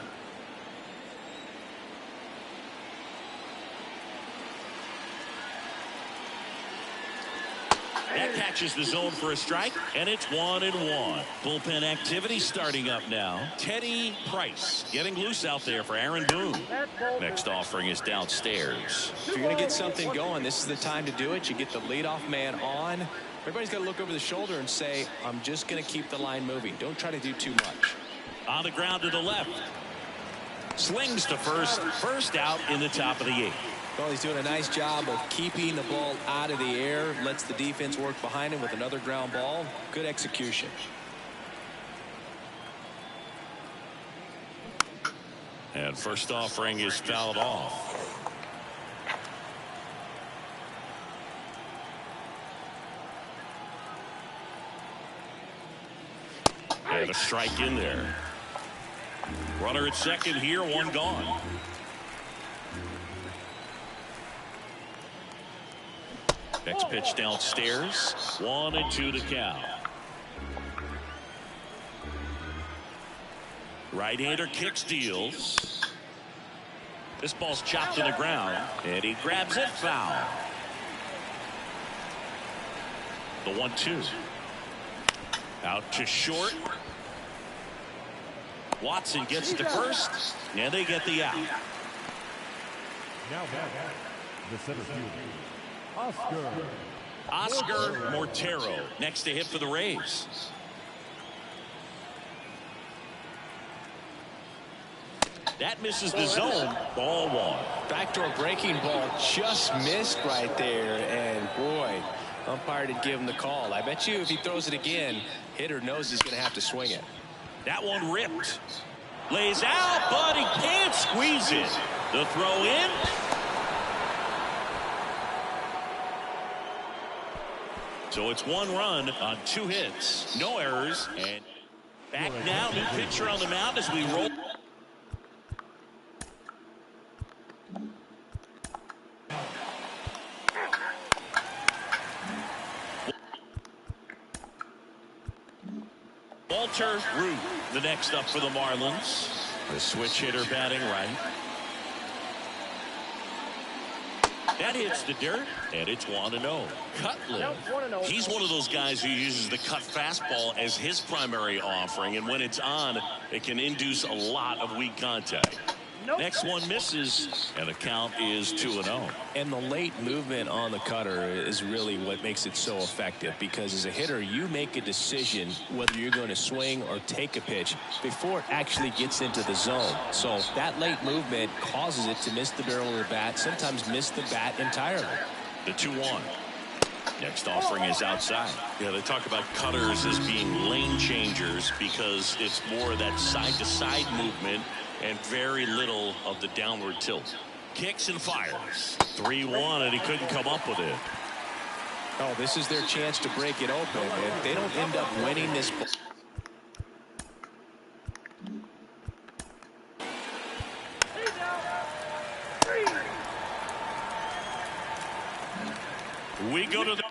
That catches the zone for a strike, and it's 1-1. Bullpen activity starting up now. Teddy Price getting loose out there for Aaron Boone. Next offering is downstairs. If you're going to get something going, this is the time to do it. You get the leadoff man on. Everybody's got to look over the shoulder and say, I'm just going to keep the line moving. Don't try to do too much. On the ground to the left. Slings to first. First out in the top of the 8th. Well, he's doing a nice job of keeping the ball out of the air. Lets the defense work behind him with another ground ball. Good execution. And first offering is fouled off. And a strike in there. Runner at second here, 1 gone. Next pitch downstairs. 1-2 to count. Right-hander kicks, deals. This ball's chopped to the ground, and he grabs it, foul. The 1-2. Out to short. Watson gets to first, and they get the out. Now back the center fielder, Oscar Mortero next to hit for the Rays. That misses the zone. Ball 1. Backdoor breaking ball just missed right there. And boy, Umpire did give him the call. I bet you if he throws it again, hitter knows he's going to have to swing it. That one ripped. Lays out, but he can't squeeze it. The throw in. So it's 1 run on 2 hits. No errors. And back now, new pitcher on the mound as we roll. Walter Ruth, the next up for the Marlins. The switch hitter batting right. That hits the dirt, and it's 1-0. Cutler. He's one of those guys who uses the cut fastball as his primary offering, and when it's on, it can induce a lot of weak contact. Next one misses, and the count is 2-0. And the late movement on the cutter is really what makes it so effective, because as a hitter, you make a decision whether you're going to swing or take a pitch before it actually gets into the zone. So that late movement causes it to miss the barrel of the bat, sometimes miss the bat entirely. The 2-1. Next offering is outside. Yeah, they talk about cutters as being lane changers because it's more of that side-to-side movement and very little of the downward tilt. Kicks and fires. 3-1, and he couldn't come up with it. Oh, this is their chance to break it open. If they don't end up winning this. We go to the.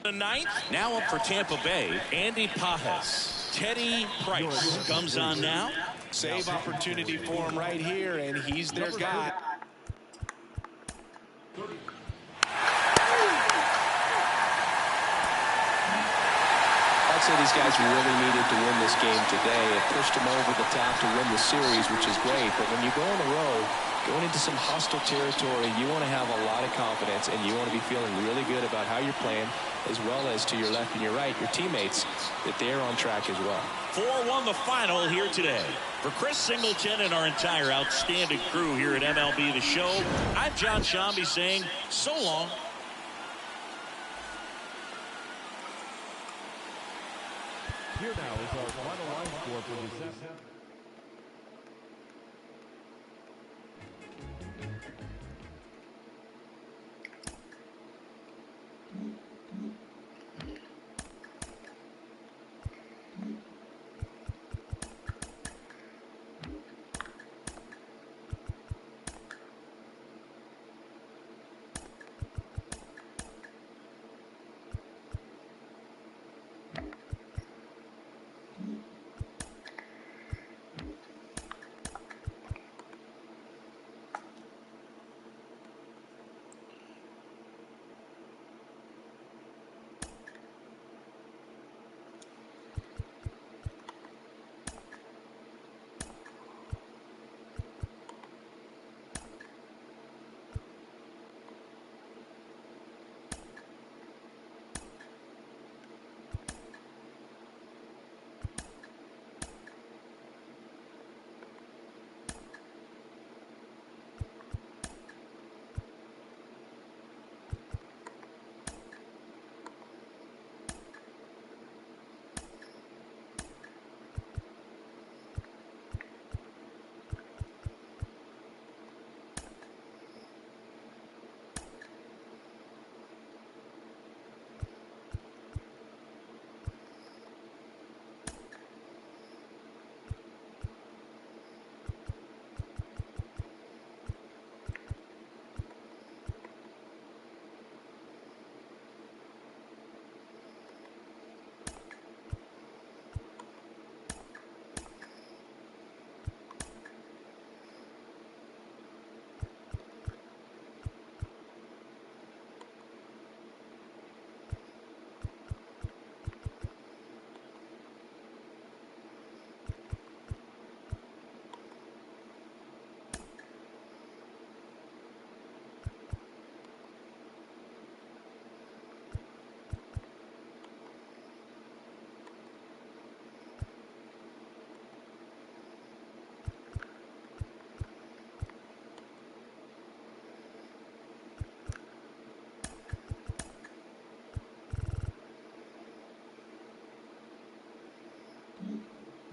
The ninth, now up for Tampa Bay, Andy Pajes. Teddy Price comes on now. Save opportunity for him right here, and he's their guy. I'd say these guys really needed to win this game today. It pushed them over the top to win the series, which is great. But when you go on the road, going into some hostile territory, you want to have a lot of confidence, and you want to be feeling really good about how you're playing, as well as to your left and your right, your teammates, that they're on track as well. 4-1 the final here today. For Chris Singleton and our entire outstanding crew here at MLB The Show, I'm John Shambi saying so long. Here now is our final line score for the seventh.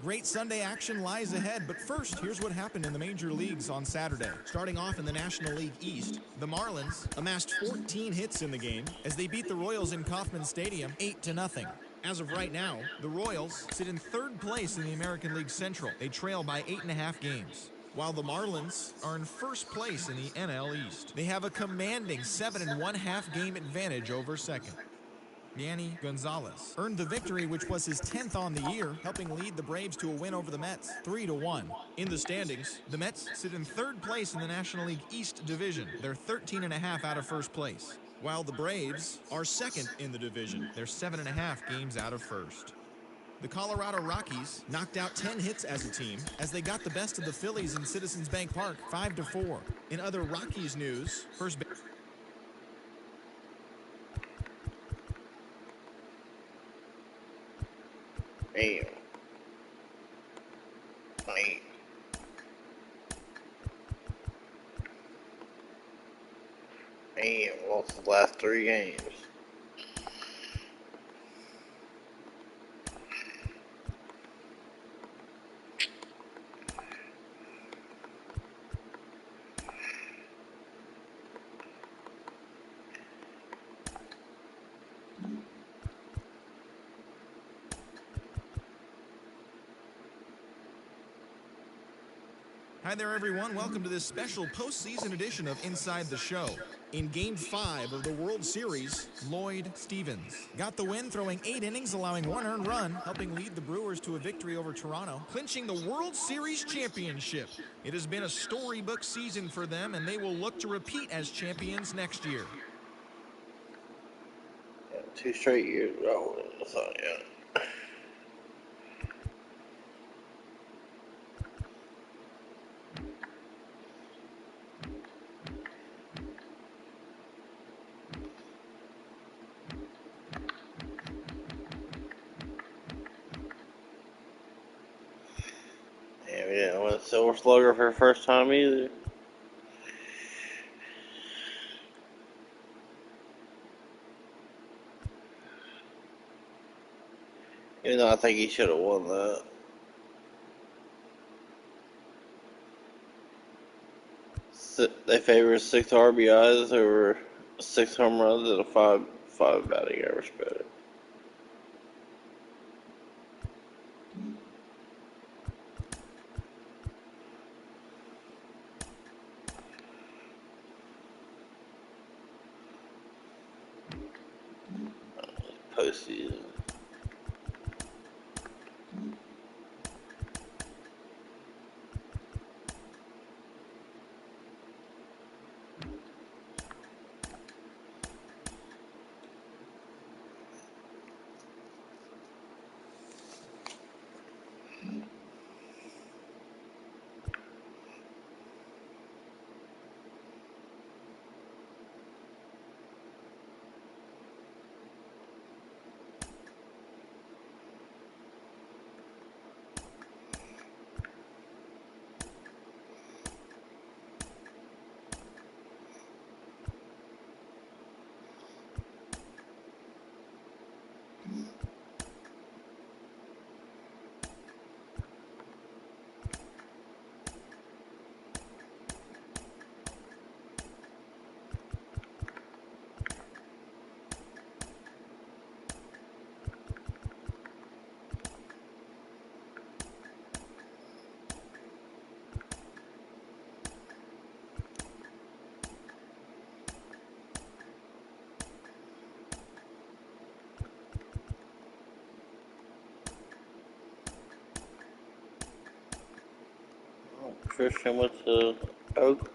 Great Sunday action lies ahead, but first, here's what happened in the major leagues on Saturday. Starting off in the National League East, the Marlins amassed 14 hits in the game as they beat the Royals in Kauffman Stadium 8-0. As of right now, the Royals sit in third place in the American League Central. They trail by 8.5 games. While the Marlins are in first place in the NL East. They have a commanding 7.5 game advantage over second. Yanni Gonzalez earned the victory, which was his 10th on the year, helping lead the Braves to a win over the Mets 3-1. In the standings, the Mets sit in third place in the National League East division. They're 13.5 out of first place, while the Braves are second in the division. They're 7.5 games out of first. The Colorado Rockies knocked out 10 hits as a team as they got the best of the Phillies in Citizens Bank Park 5-4. In other Rockies news, first base Damn. Lost the last 3 games. Hi there, everyone. Welcome to this special postseason edition of Inside the Show. In Game 5 of the World Series, Lloyd Stephens got the win, throwing 8 innings, allowing 1 earned run, helping lead the Brewers to a victory over Toronto, clinching the World Series championship. It has been a storybook season for them, and they will look to repeat as champions next year. Yeah, 2 straight years. Oh, so, yeah. Yeah, we didn't win a Silver Slugger for the first time either. Even though I think he should have won that. They favor 6 RBIs over 6 home runs and a 5 batting average better. Postseason. Christian with the Oak.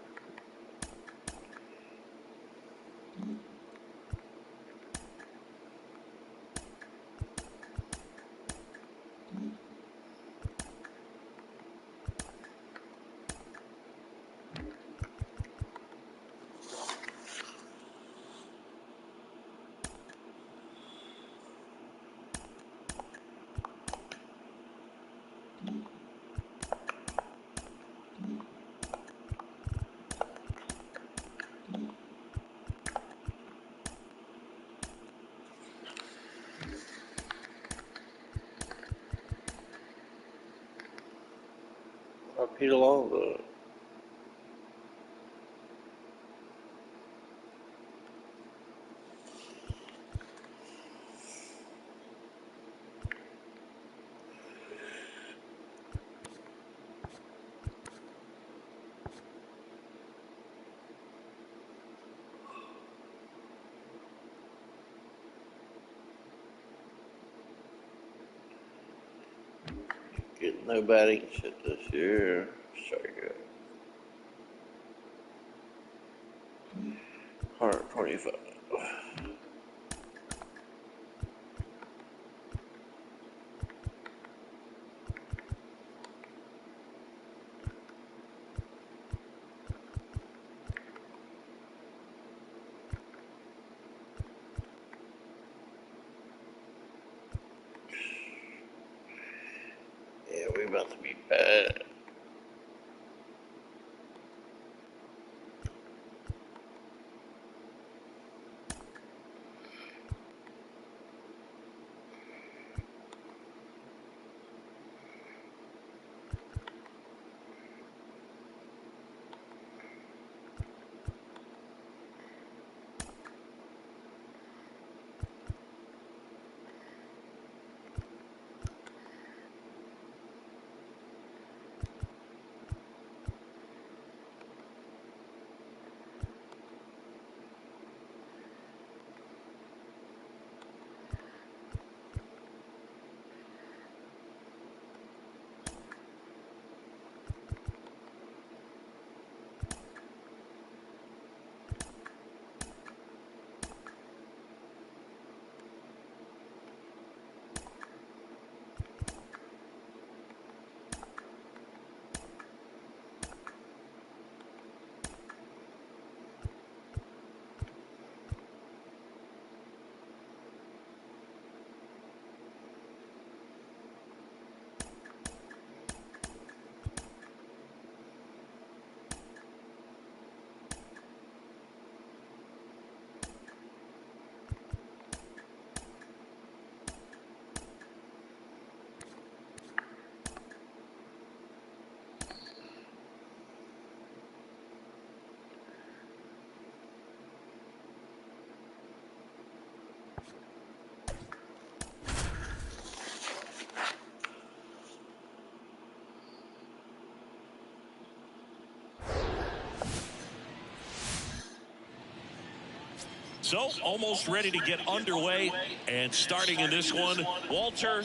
Pete Alonso. Getting no batting shit this year. Strikeout. 125. Yeah, we about to be bad. So almost ready to get underway, and starting in this one, Walter.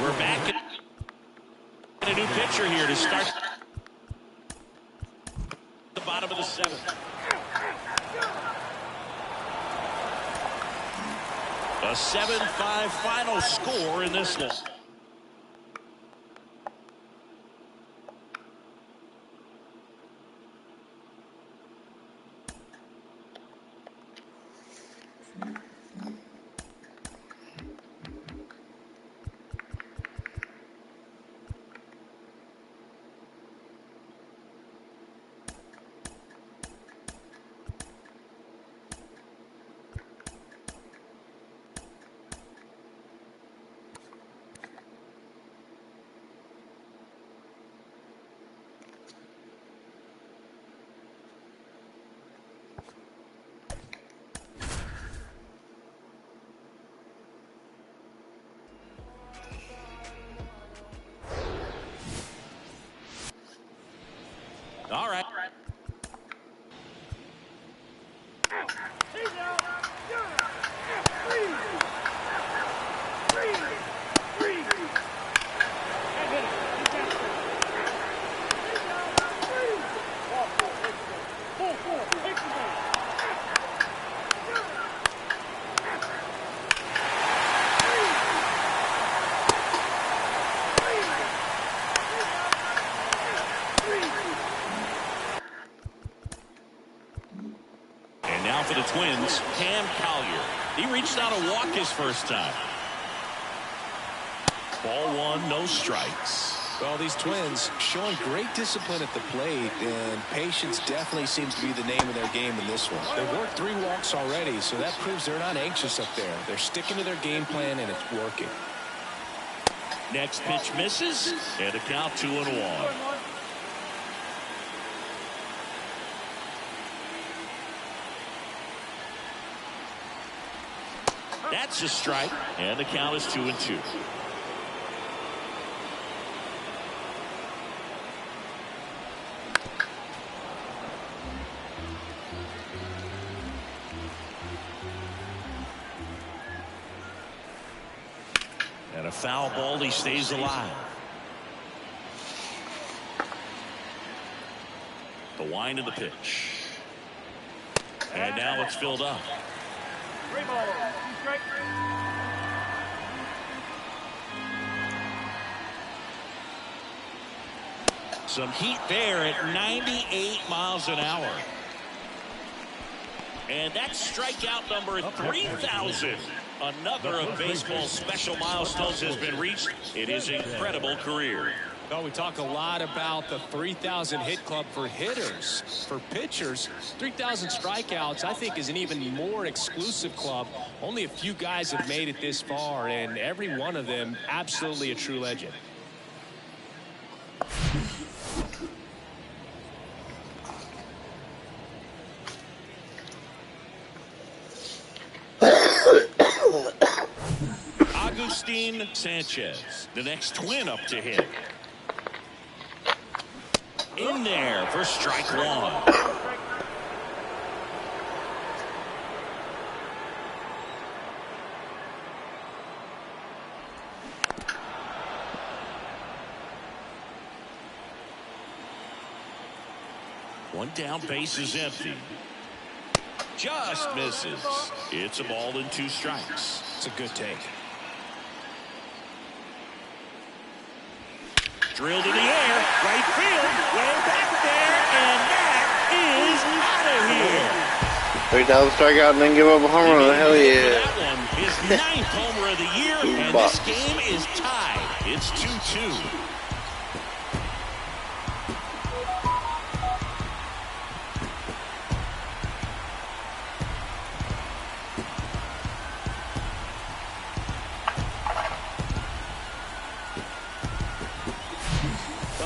We're back in a new pitcher here to start the bottom of the seventh. A 7-5 final score in this one. All right. Twins, Cam Collier. He reached out a walk his first time. Ball one, no strikes. Well, these Twins showing great discipline at the plate, and patience definitely seems to be the name of their game in this one. They've worked 3 walks already, so that proves they're not anxious up there. They're sticking to their game plan, and it's working. Next pitch misses, and a count 2-1. That's a strike, and the count is 2-2. And a foul ball, he stays alive. The wind of the pitch. And now it's filled up. 3 balls, 2 strikes. Some heat there at 98 miles an hour. And that's strikeout number 3,000. Another of baseball's special milestones has been reached in his incredible career. Well, we talk a lot about the 3,000 hit club for hitters. For pitchers, 3,000 strikeouts, I think, is an even more exclusive club. Only a few guys have made it this far, and every one of them absolutely a true legend. Agustin Sanchez, the next Twin up to hit. In there for strike one. One down, base is empty. Just misses. It's a ball and 2 strikes. It's a good take. Drilled in the air, right field, way back there, and that is out of here. 3,000 strikeout and then give up a home run. Hell yeah. That one, his 9th homer of the year, and this game is tied. It's 2-2.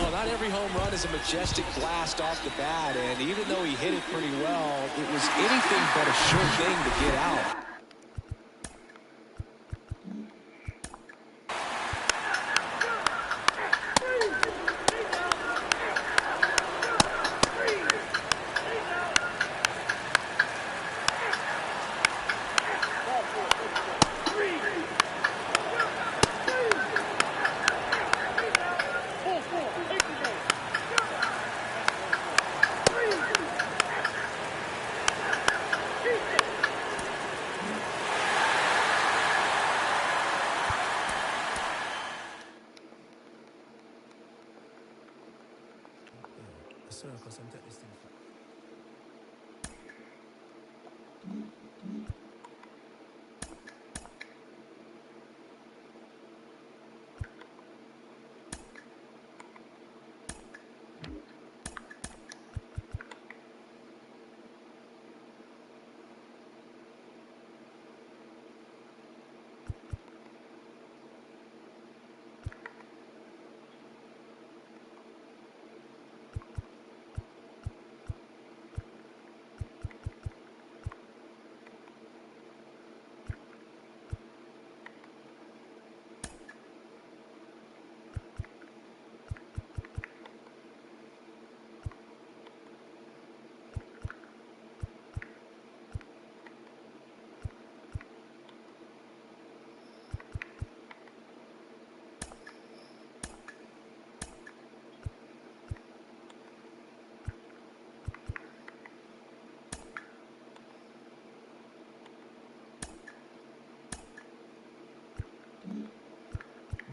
Not every home run is a majestic blast off the bat, and even though he hit it pretty well, it was anything but a sure thing to get out.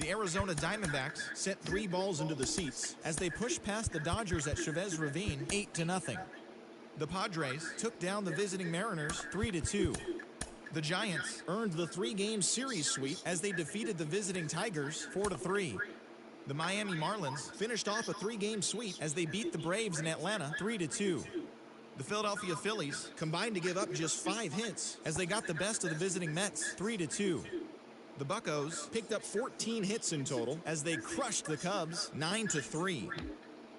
The Arizona Diamondbacks sent 3 balls into the seats as they pushed past the Dodgers at Chavez Ravine 8-0. The Padres took down the visiting Mariners 3-2. The Giants earned the 3-game series sweep as they defeated the visiting Tigers 4-3. The Miami Marlins finished off a 3-game sweep as they beat the Braves in Atlanta 3-2. The Philadelphia Phillies combined to give up just 5 hits as they got the best of the visiting Mets 3-2. The Buccos picked up 14 hits in total as they crushed the Cubs 9-3.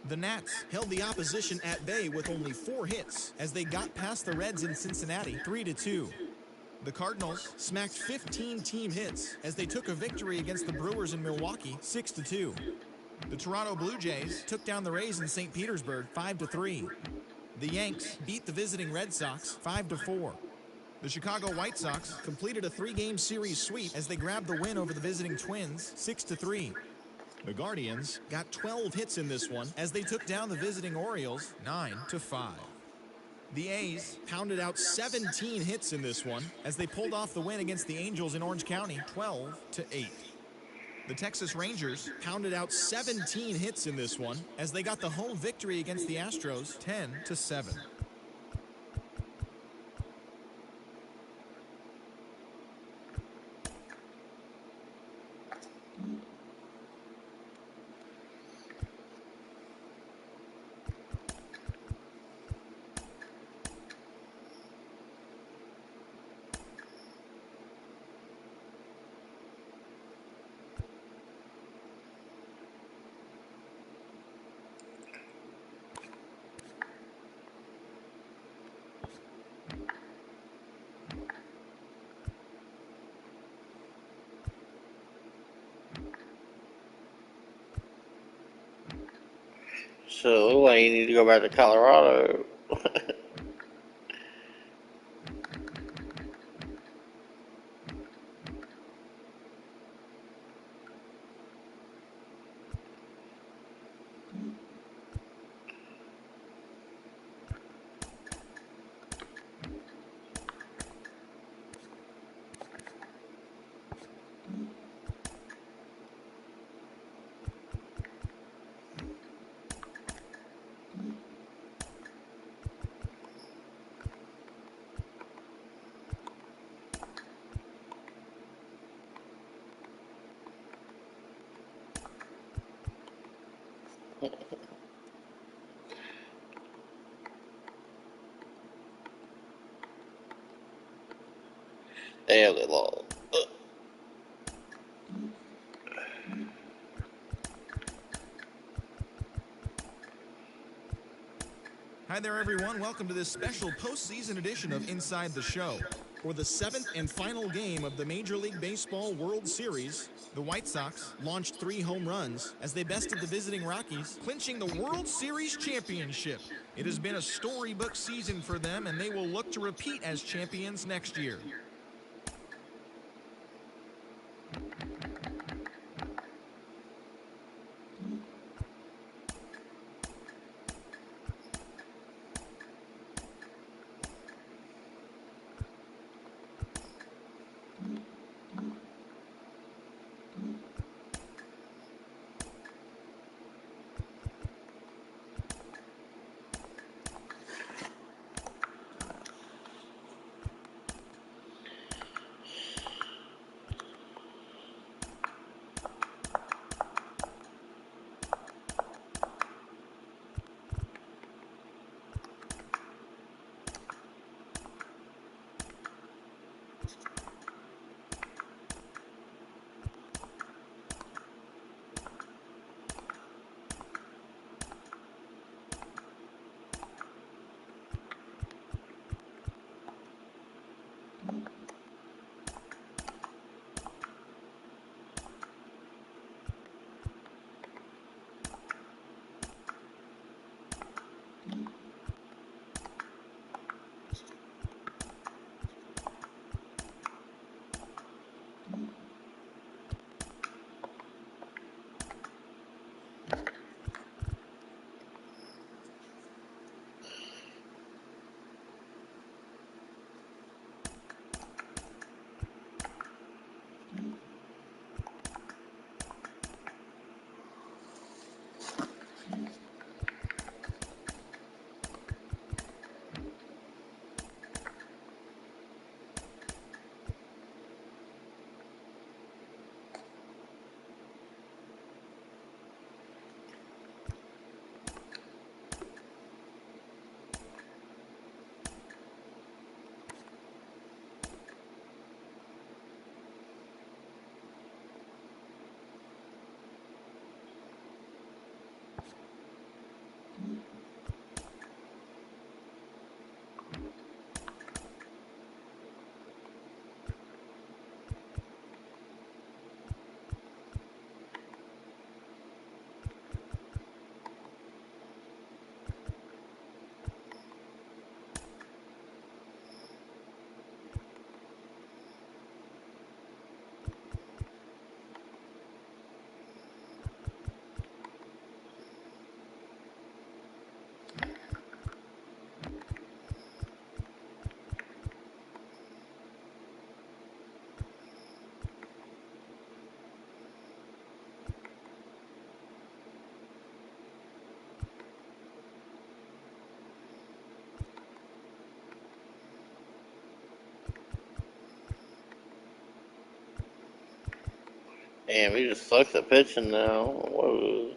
The Nats held the opposition at bay with only 4 hits as they got past the Reds in Cincinnati 3-2. The Cardinals smacked 15 team hits as they took a victory against the Brewers in Milwaukee 6-2. The Toronto Blue Jays took down the Rays in St. Petersburg 5-3. The Yanks beat the visiting Red Sox 5-4. The Chicago White Sox completed a 3-game series sweep as they grabbed the win over the visiting Twins 6-3. The Guardians got 12 hits in this one as they took down the visiting Orioles 9-5. The A's pounded out 17 hits in this one as they pulled off the win against the Angels in Orange County 12-8. The Texas Rangers pounded out 17 hits in this one as they got the home victory against the Astros 10-7. So it looks like you need to go back to Colorado. Damn, they lost. Hi there, everyone. Welcome to this special postseason edition of Inside the Show. For the 7th and final game of the Major League Baseball World Series, the White Sox launched 3 home runs as they bested the visiting Rockies, clinching the World Series championship. It has been a storybook season for them, and they will look to repeat as champions next year. Damn, he just sucks at pitching now. Whoa.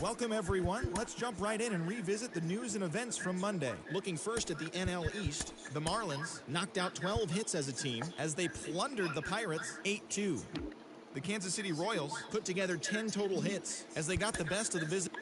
Welcome, everyone. Let's jump right in and revisit the news and events from Monday. Looking first at the NL East, the Marlins knocked out 12 hits as a team as they plundered the Pirates 8-2. The Kansas City Royals put together 10 total hits as they got the best of the visit.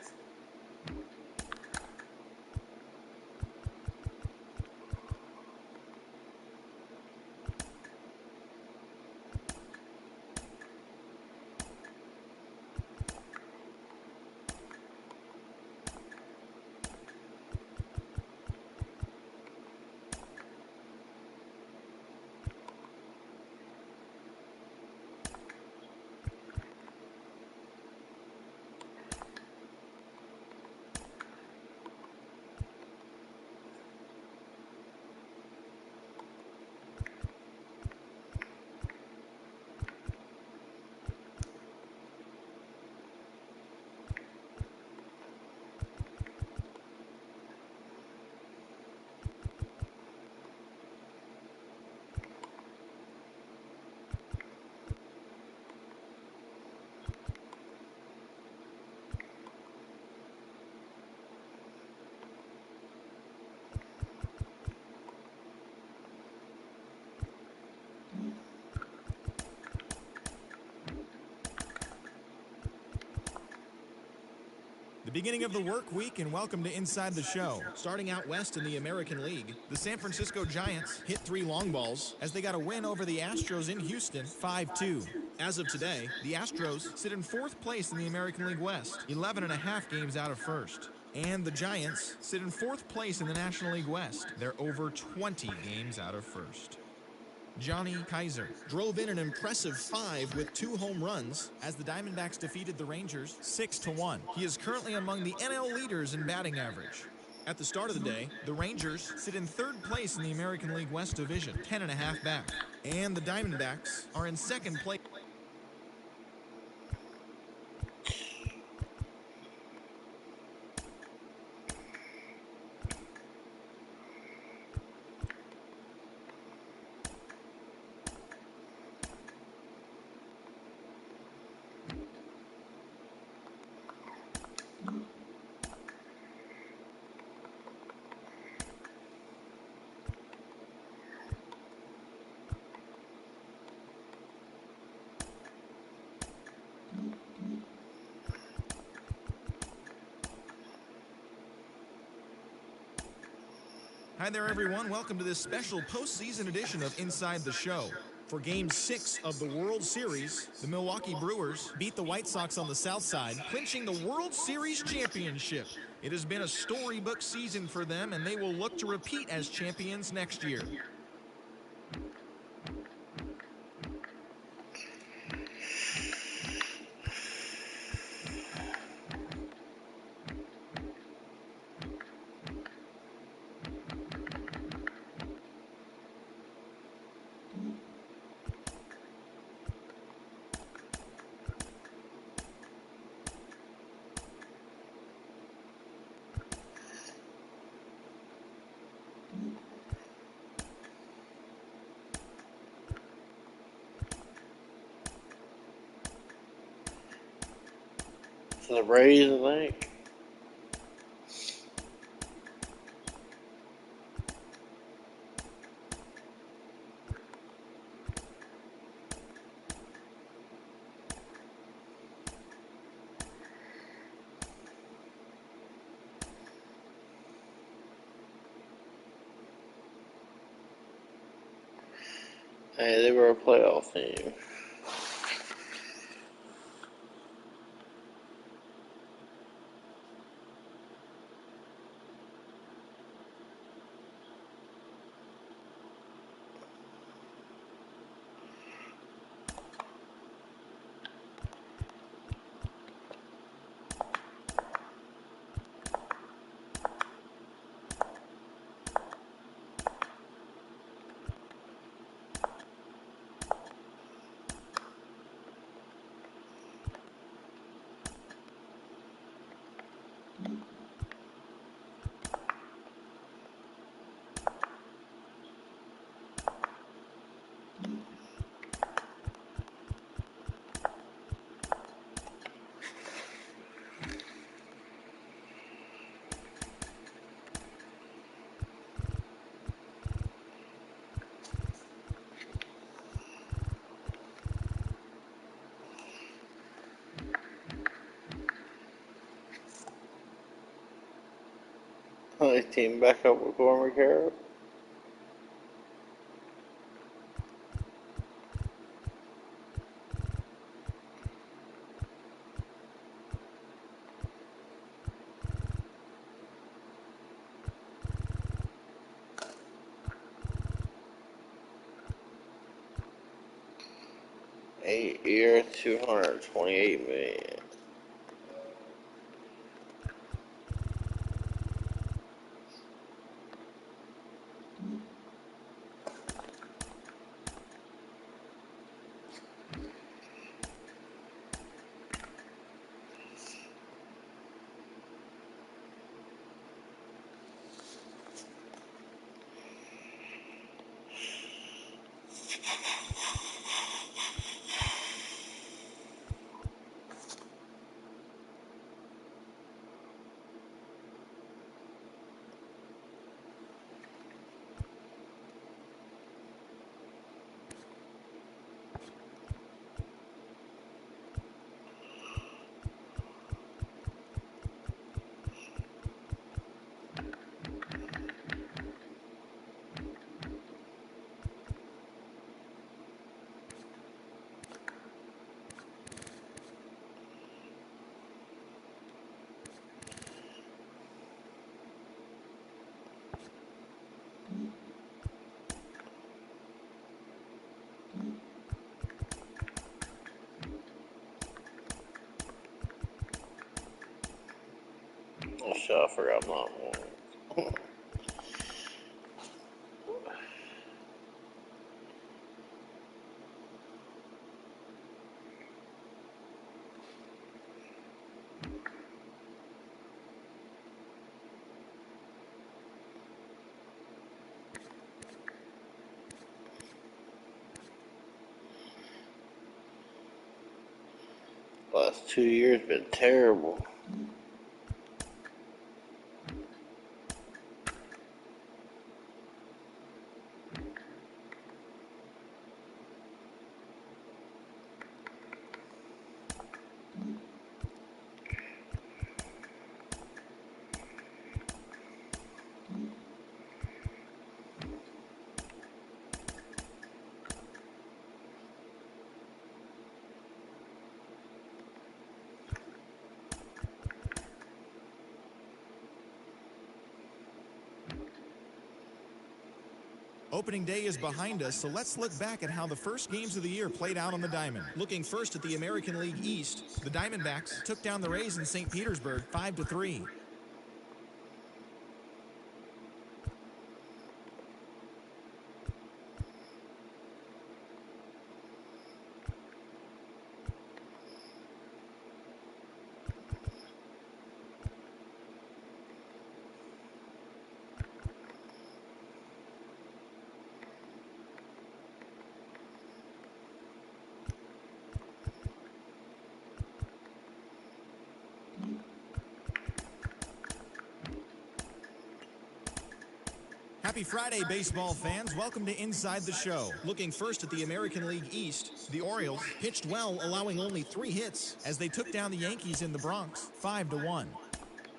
The beginning of the work week, and welcome to Inside the Show. Starting out west in the American League, the San Francisco Giants hit 3 long balls as they got a win over the Astros in Houston 5-2. As of today, the Astros sit in 4th place in the American League West, 11.5 games out of first. And the Giants sit in 4th place in the National League West. They're over 20 games out of first. Johnny Kaiser drove in an impressive 5 with 2 home runs as the Diamondbacks defeated the Rangers 6-1. He is currently among the NL leaders in batting average. At the start of the day, the Rangers sit in 3rd place in the American League West Division, 10.5 back. And the Diamondbacks are in 2nd place. Hi there, everyone. Welcome to this special postseason edition of Inside the Show. For Game 6 of the World Series, the Milwaukee Brewers beat the White Sox on the South Side, clinching the World Series championship. It has been a storybook season for them, and they will look to repeat as champions next year. To the Rays, I think. Hey, they were a playoff team. League team back up with Gorman Carroll. $8-year, $228 million. Oh shit, I forgot my one. Last 2 years been terrible. Opening day is behind us, so let's look back at how the first games of the year played out on the diamond. Looking first at the American League East, the Diamondbacks took down the Rays in St. Petersburg 5-3. Happy Friday, baseball fans. Welcome to Inside the Show. Looking first at the American League East, the Orioles pitched well, allowing only 3 hits as they took down the Yankees in the Bronx 5-1.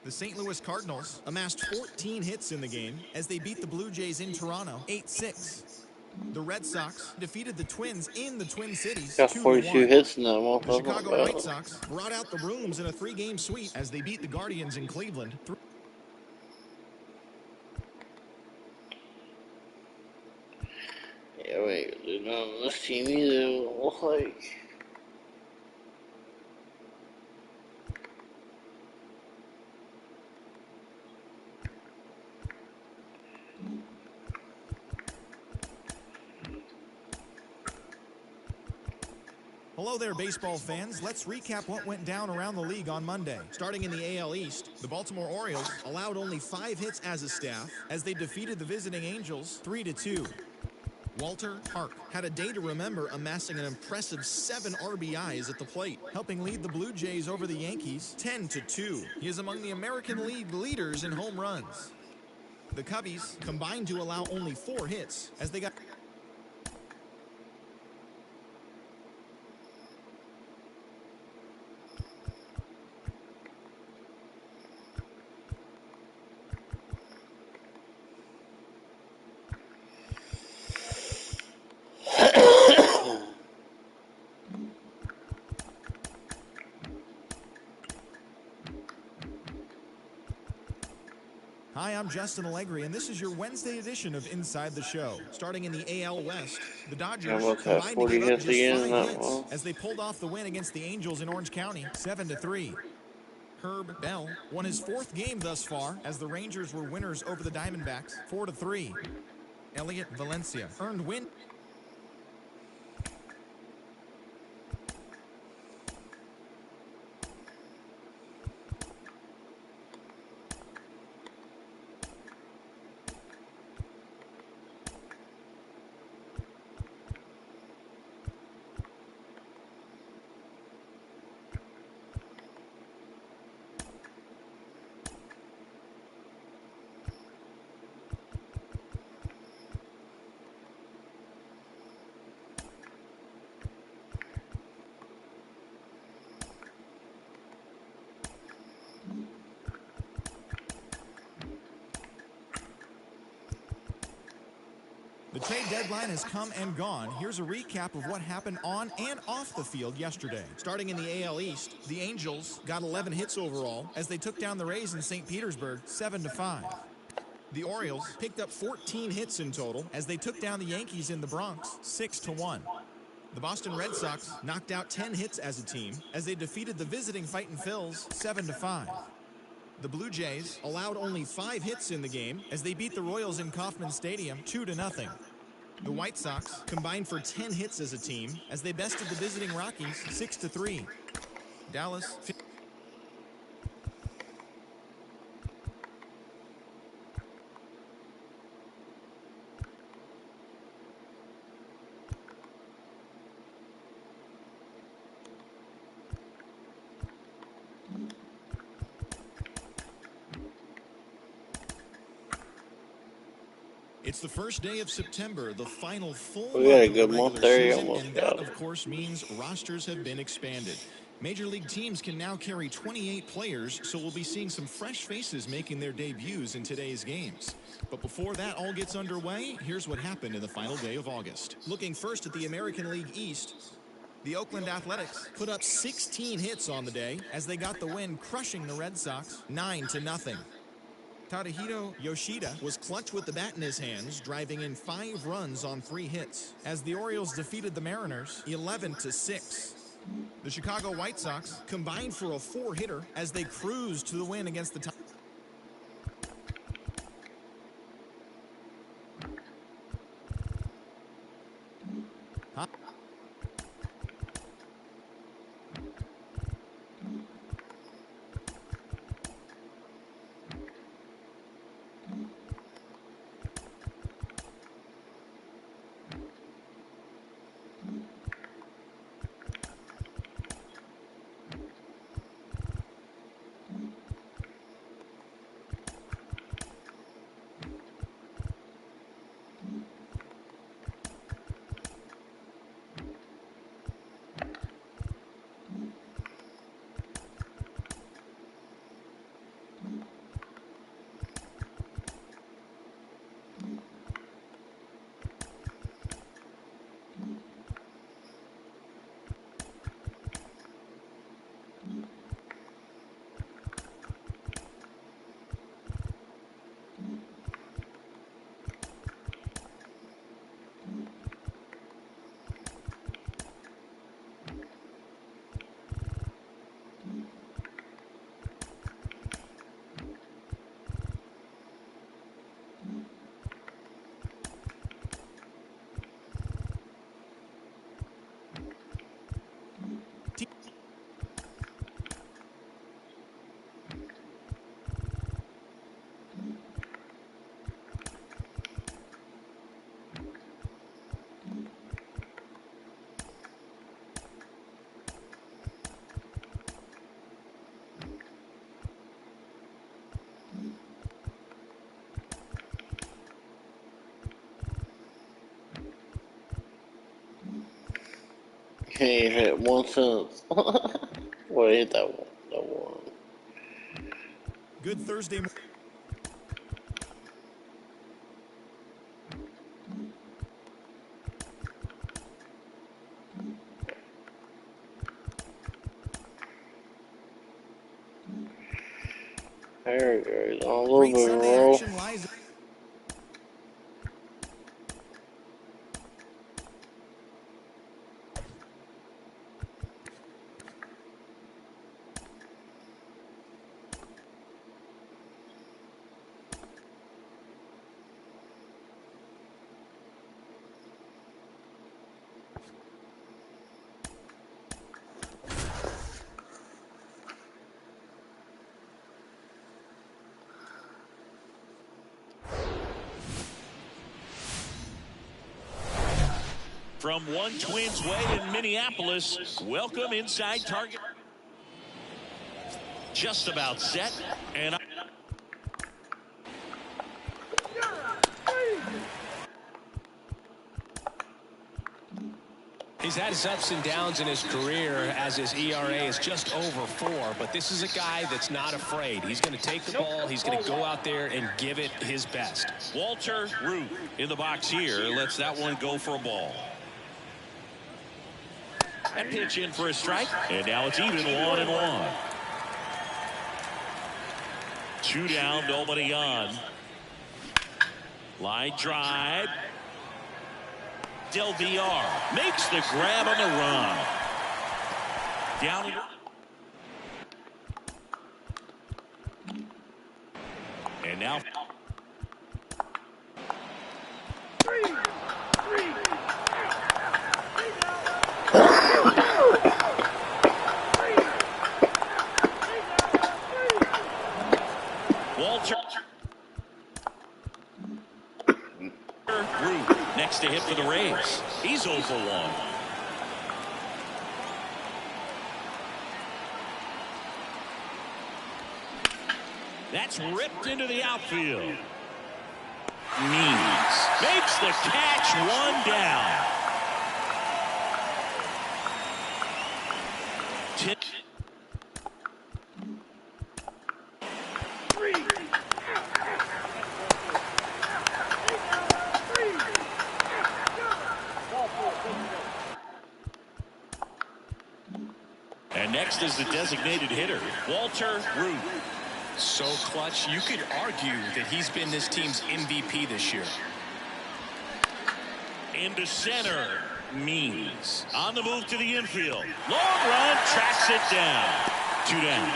The St. Louis Cardinals amassed 14 hits in the game as they beat the Blue Jays in Toronto 8-6. The Red Sox defeated the Twins in the Twin Cities Got 42 2-1. hits in that The motherfucker. Chicago White Sox brought out the rooms in a 3-game sweep as they beat the Guardians in Cleveland. Yeah, wait, dude, no, this team either. Like, Hello there, baseball fans. Let's recap what went down around the league on Monday. Starting in the AL East, the Baltimore Orioles allowed only 5 hits as a staff as they defeated the visiting Angels 3-2. Walter Ruth had a day to remember, amassing an impressive 7 RBIs at the plate, helping lead the Blue Jays over the Yankees 10-2. He is among the American League leaders in home runs. The Cubbies combined to allow only 4 hits as they got I'm Justin Allegri, and this is your Wednesday edition of Inside the Show. Starting in the AL West, the Dodgers Almost had combined to 40 give up hits just again 5 in that hits one. as they pulled off the win against the Angels in Orange County, 7-3. Herb Bell won his 4th game thus far as the Rangers were winners over the Diamondbacks, 4-3. Elliot Valencia earned win. The trade deadline has come and gone. Here's a recap of what happened on and off the field yesterday. Starting in the AL East, the Angels got 11 hits overall as they took down the Rays in St. Petersburg 7-5. The Orioles picked up 14 hits in total as they took down the Yankees in the Bronx 6-1. The Boston Red Sox knocked out 10 hits as a team as they defeated the visiting Fightin' Phils 7-5. The Blue Jays allowed only 5 hits in the game as they beat the Royals in Kauffman Stadium 2-0. The White Sox combined for 10 hits as a team as they bested the visiting Rockies 6-3. Dallas It's the first day of September, the final full We got month a of the good month regular there. You season, almost and got that, it. of course, means rosters have been expanded. Major League teams can now carry 28 players, so we'll be seeing some fresh faces making their debuts in today's games. But before that all gets underway, here's what happened in the final day of August. Looking first at the American League East, the Oakland Athletics put up 16 hits on the day as they got the win, crushing the Red Sox 9-0. Tadahito Yoshida was clutch with the bat in his hands, driving in 5 runs on 3 hits, as the Orioles defeated the Mariners 11-6. The Chicago White Sox combined for a 4-hitter as they cruised to the win against the He ain't hit one since. Well, ain't that one? That one. Good Thursday morning. hair is all Great over, Sunday bro. action lies. From one Twins way in Minneapolis, welcome inside target. Just about set. And He's had his ups and downs in his career as his ERA is just over 4, but this is a guy that's not afraid. He's going to take the ball. He's going to go out there and give it his best. Walter Ruth in the box here lets that one go for a ball. That pitch in for a strike, and now it's even 1-1. 2 down, nobody on. Line drive. Del VR makes the grab on the run. Down. And now. Walter Ruth next to hit for the Rays. He's 0 for 1. That's ripped into the outfield. Means makes the catch, 1 down. And next is the designated hitter, Walter Ruth. So clutch, you could argue that he's been this team's MVP this year. Into center, Means on the move to the infield. Long run, tracks it down. 2 down.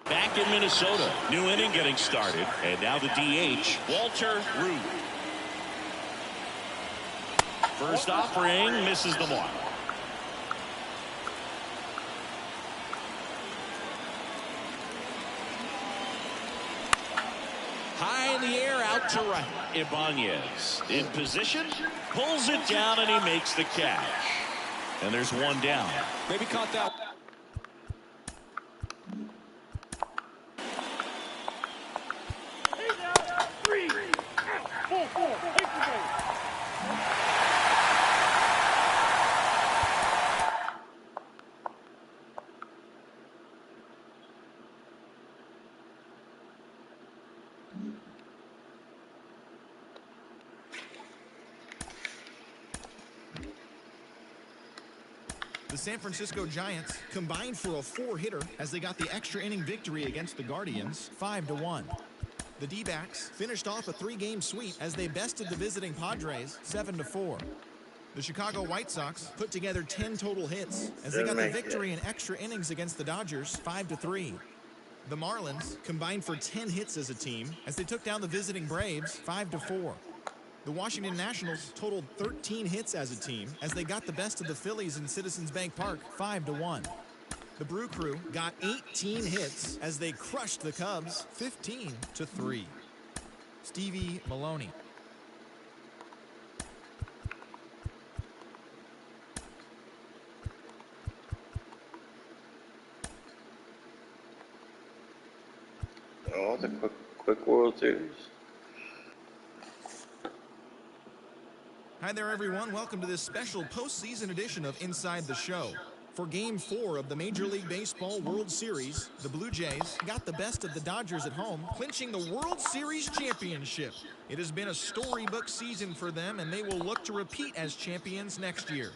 Back in Minnesota, new inning getting started, and now the DH, Walter Ruth. First offering misses the mark. High in the air, out to right. Ibanez in position, pulls it down, and he makes the catch. And there's 1 down. Maybe caught that. The San Francisco Giants combined for a 4-hitter as they got the extra inning victory against the Guardians, 5-1. The D-backs finished off a 3-game sweep as they bested the visiting Padres, 7-4. The Chicago White Sox put together 10 total hits as they got the victory in extra innings against the Dodgers, 5-3. The Marlins combined for 10 hits as a team as they took down the visiting Braves, 5-4. The Washington Nationals totaled 13 hits as a team as they got the best of the Phillies in Citizens Bank Park, 5-1. The Brew Crew got 18 hits as they crushed the Cubs, 15-3. Stevie Maloney. Oh, the quick World Series. Hi there, everyone. Welcome to this special postseason edition of Inside the Show. For Game 4 of the Major League Baseball World Series, the Blue Jays got the best of the Dodgers at home, clinching the World Series championship. It has been a storybook season for them, and they will look to repeat as champions next year.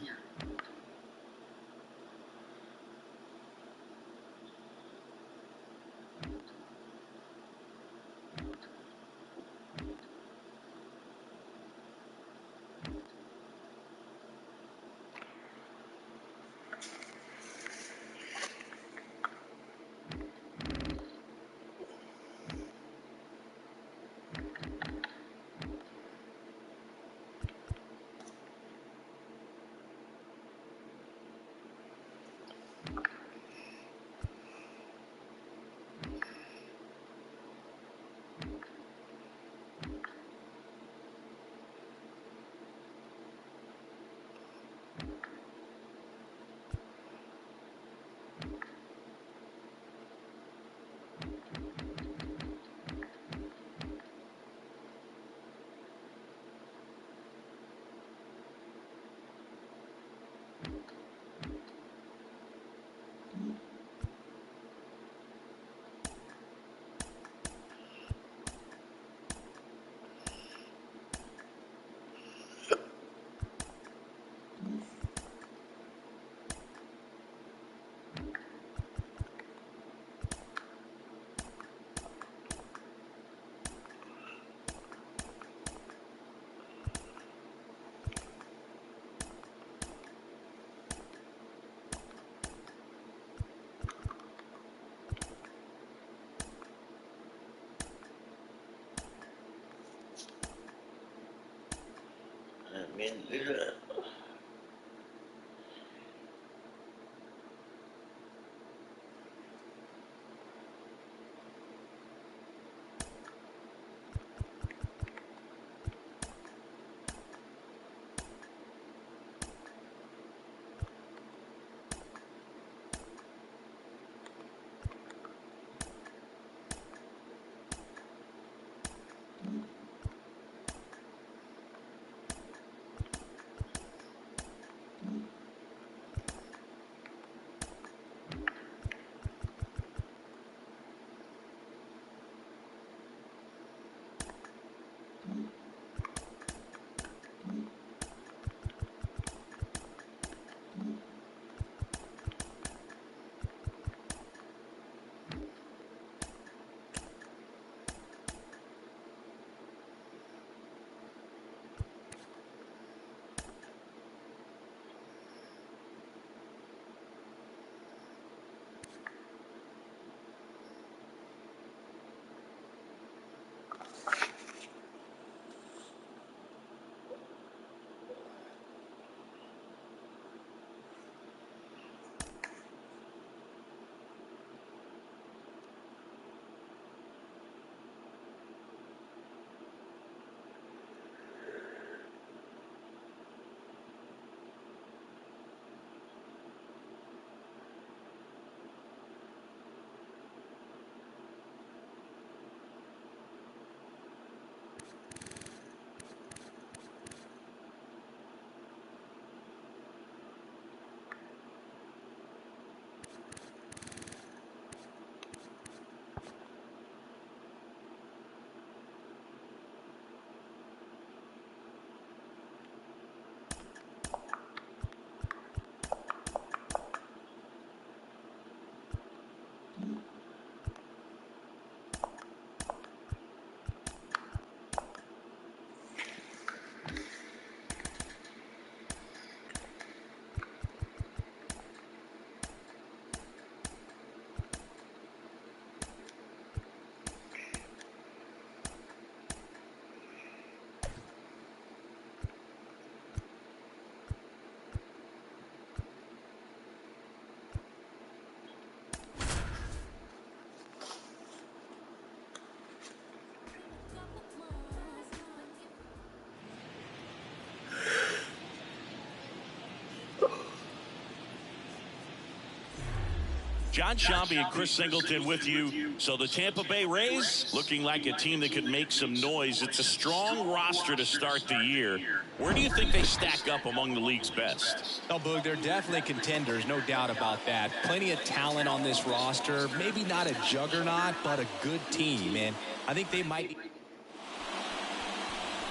John Shambi and Chris Singleton with you. So the Tampa Bay Rays looking like a team that could make some noise. It's a strong roster to start the year. Where do you think they stack up among the league's best? Oh, Boog, they're definitely contenders, no doubt about that. Plenty of talent on this roster. Maybe not a juggernaut, but a good team. And I think they might.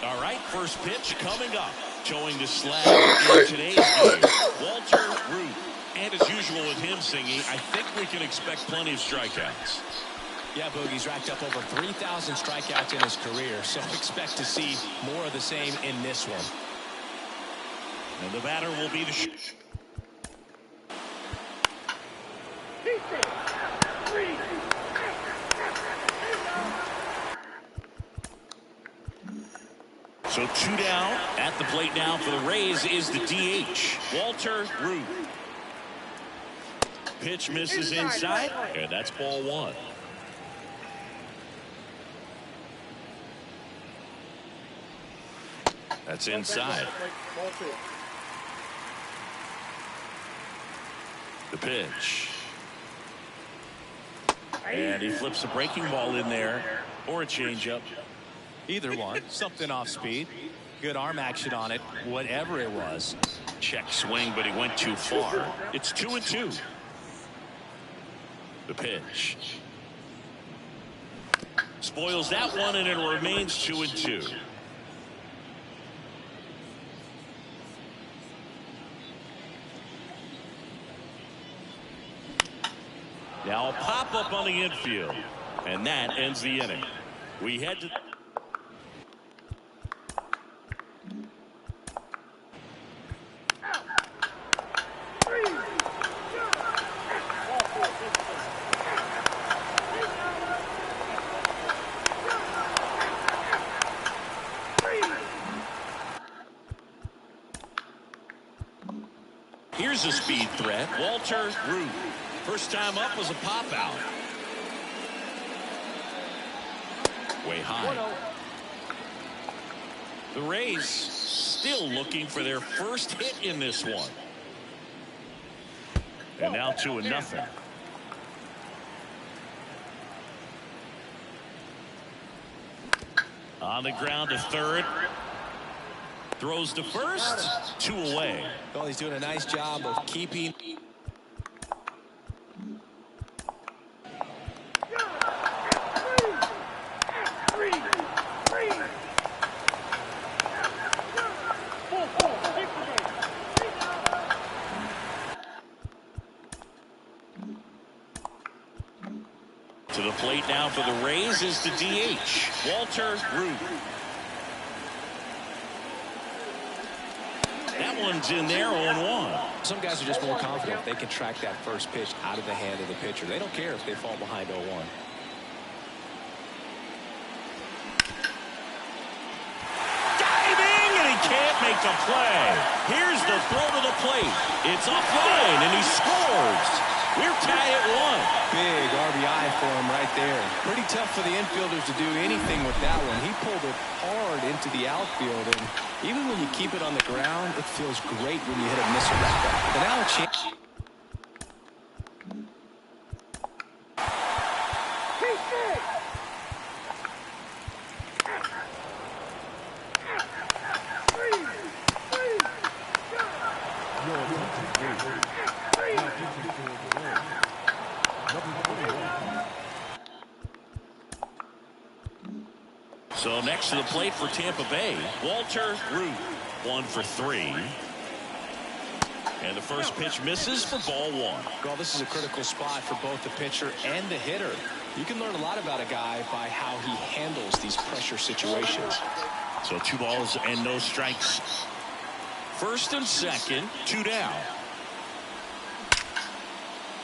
All right, first pitch coming up. Showing the slab in today's game, Walter Ruth. And as usual with him singing, I think we can expect plenty of strikeouts. Yeah, Boogie's racked up over 3,000 strikeouts in his career, so expect to see more of the same in this one. And the batter will be the So 2 down. At the plate now for the Rays is the DH, Walter Ruth. Pitch misses inside, and that's ball 1. That's inside. The pitch. And he flips a breaking ball in there, or a changeup. Either one, something off speed. Good arm action on it, whatever it was. Check swing, but he went too far. It's 2-2. The pitch. Spoils that one, and it remains 2-2. Now a pop-up on the infield, and that ends the inning. We head to... Here's a speed threat, Walter Ruth. First time up was a pop out. Way high. The Rays still looking for their first hit in this one. And now 2-0. On the ground to third. Throws to first. 2 away. Well, he's doing a nice job of keeping. To the plate now for the Rays is the DH, Walter Ruth. That one's in there, 0-1. Some guys are just more confident if they can track that first pitch out of the hand of the pitcher. They don't care if they fall behind 0-1. Diving, and he can't make the play. Here's the throw to the plate. It's offline, and he scores. We're tied at 1. Big RBI for him right there. Pretty tough for the infielders to do anything with that one. He pulled it hard into the outfield, and even when you keep it on the ground, it feels great when you hit a missile like that. But now a chance. So next to the plate for Tampa Bay, Walter Ruth, 1 for 3. And the first pitch misses for ball 1. Well, this is a critical spot for both the pitcher and the hitter. You can learn a lot about a guy by how he handles these pressure situations. So 2 balls and no strikes. First and second, 2 down.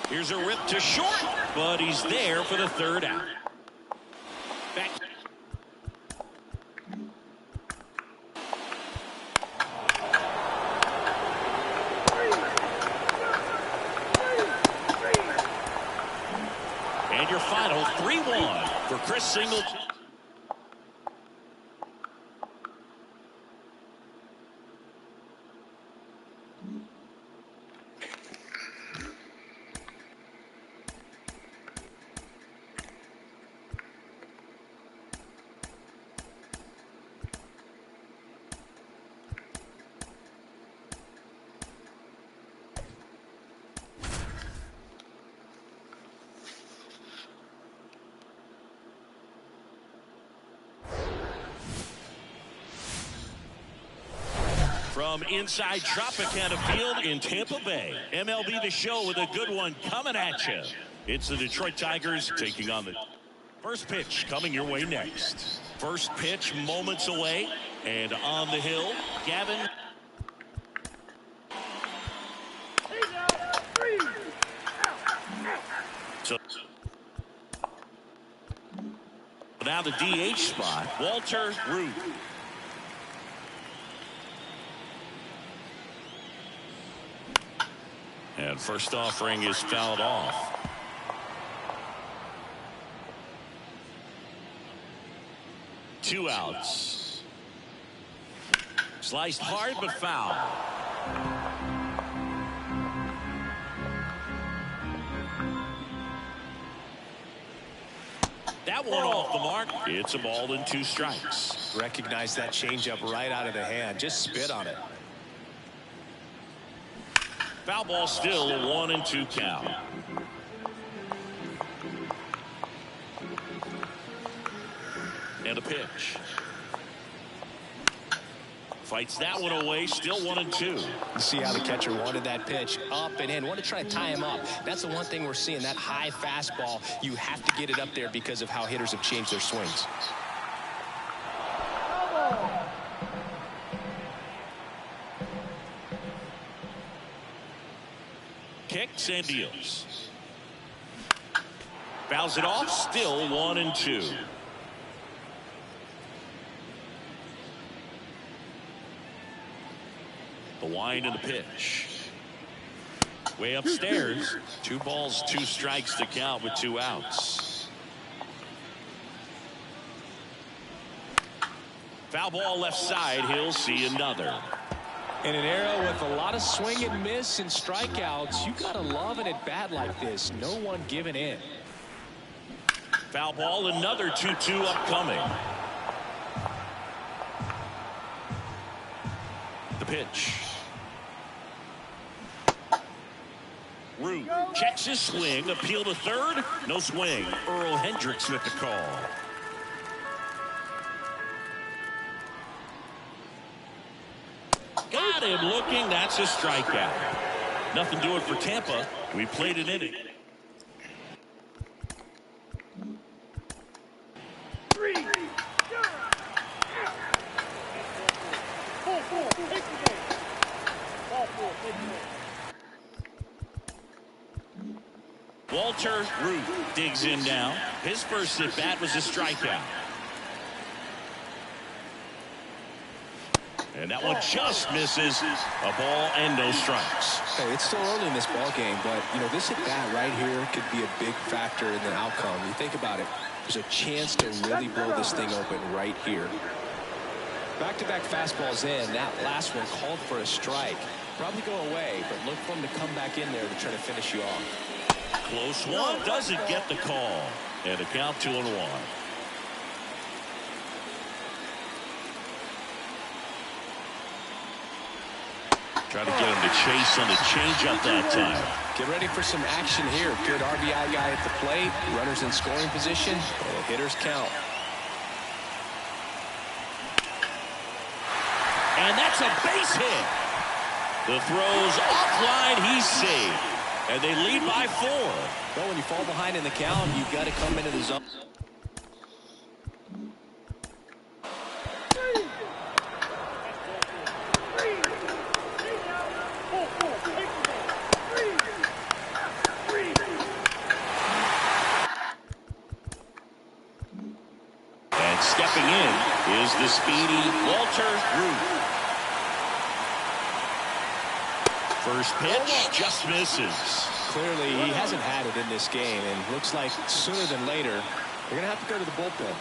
Here's a rip to short, but he's there for the 3rd out. Back. And your final 3-1 for Chris Singleton. From inside Tropicana Field in Tampa Bay, MLB The Show with a good one coming at you. It's the Detroit Tigers taking on the first pitch coming your way next. First pitch moments away, and on the hill, Gavin. So now the DH spot, Walter Ruth. And first offering is fouled off. Two outs. Sliced hard but foul. That one off the mark. It's a ball and 2 strikes. Recognize that changeup right out of the hand. Just spit on it. Foul ball, still a 1-2 count. And a pitch. Fights that one away, still 1-2. You see how the catcher wanted that pitch up and in. Want to try to tie him up. That's the one thing we're seeing, that high fastball. You have to get it up there because of how hitters have changed their swings. Kicks and deals. Fouls it off, still 1-2. The wind and the pitch. Way upstairs. 2 balls, 2 strikes to count with 2 outs. Foul ball left side. He'll see another. In an era with a lot of swing and miss and strikeouts, you gotta love an at-bat like this. No one giving in. Foul ball, another 2-2 upcoming. The pitch. Root checks his swing, appeal to third, no swing. Earl Hendricks with the call. Got him looking, that's a strikeout. Nothing doing for Tampa. We played an inning. 3, 4, take the game. Ball 4, take the game. Walter Ruth digs in now. His first at bat was a strikeout. And that one just misses. A ball and no strikes. Hey, it's still early in this ball game, but you know, this at bat right here could be a big factor in the outcome. You think about it, there's a chance to really blow this thing open right here. Back-to-back fastballs in. That last one called for a strike. Probably go away, but look for him to come back in there to try to finish you off. Close one, doesn't get the call. And a count 2-1. Trying to get him to chase on the changeup that time. Get ready for some action here. Good RBI guy at the plate. Runners in scoring position. And hitters count. And that's a base hit. The throw's offline. He's safe. And they lead by 4. Well, when you fall behind in the count, you've got to come into the zone. And stepping in is the speedy Walter Ruth. First pitch just misses. Clearly, he hasn't had it in this game, and looks like sooner than later, they're going to have to go to the bullpen.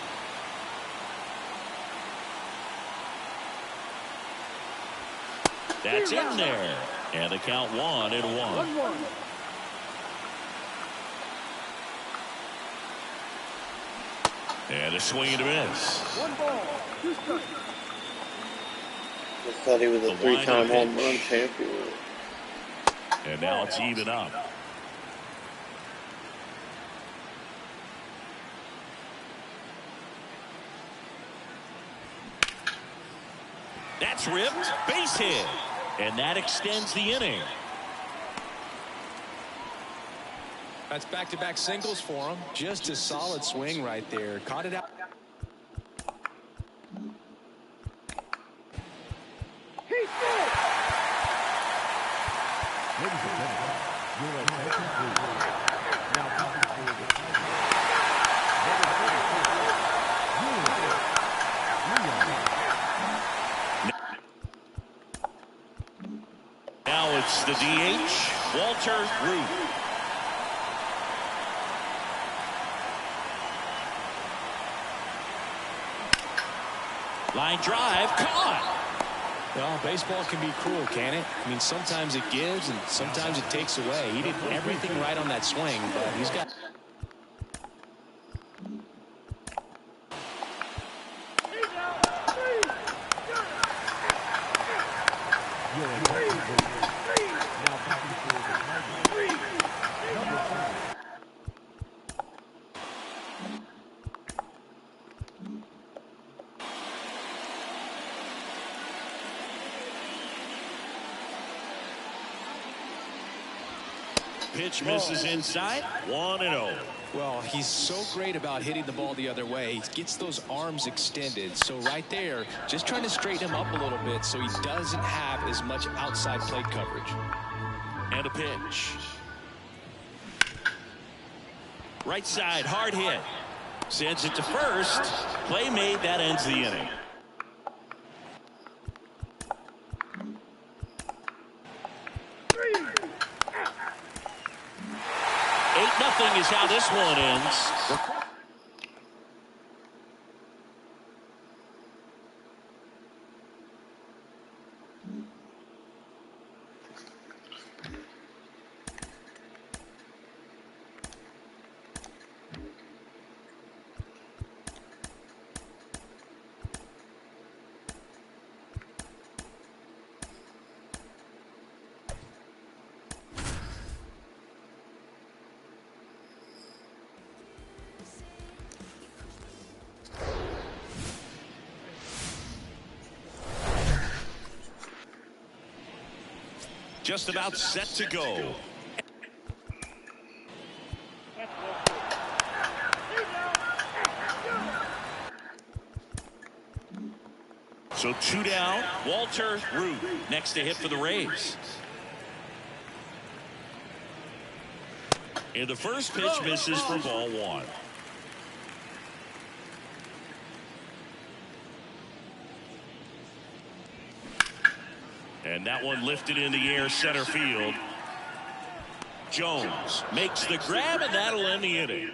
That's in there. And the count 1-1. And a swing and a miss. 1 ball, 2 strikes. I thought he was a 3-time home run champion. And now it's even up. That's ripped. Base hit. And that extends the inning. That's back-to-back singles for him. Just a solid swing right there. Caught it out. He's good. Ladies and gentlemen, your attention please. Now coming for the Now it's the DH, Walter Ruth. Line drive, caught. Well, baseball can be cruel, can it? I mean, sometimes it gives and sometimes it takes away. He did everything right on that swing, but he's got... your attention please. Now coming for the number 5. Pitch misses inside. 1-0. Well, he's so great about hitting the ball the other way. He gets those arms extended. So right there, just trying to straighten him up a little bit so he doesn't have as much outside plate coverage. And a pitch. Right side, hard hit. Sends it to first. Play made, that ends the inning. Nothing is how this one ends. Just about set to go. So 2 down. Walter Ruth next to hit for the Rays. And the first pitch misses for ball 1. And that one lifted in the air center field. Jones makes the grab, and that'll end the inning.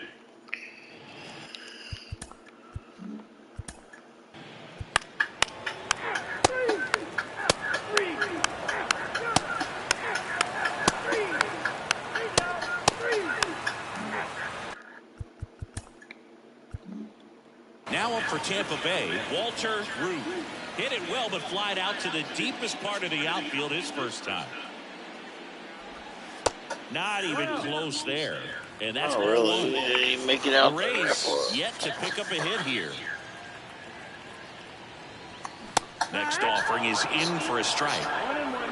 Now up for Tampa Bay, Walter Ruth. Hit it well, but flied out to the deepest part of the outfield his first time. Not even close there. And that's really make it out. The Rays yet to pick up a hit here. Next offering is in for a strike. 1-1.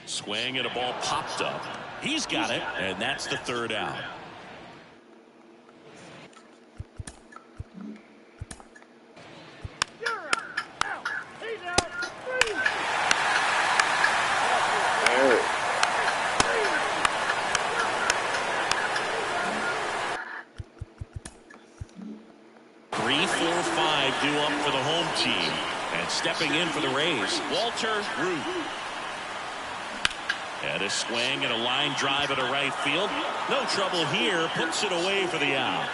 Swing and a ball popped up. He's got it, and that's the third out. Three, 4, 5 due up for the home team. And stepping in for the Rays, Walter Ruth. And a swing and a line drive at a right field. No trouble here. Puts it away for the out.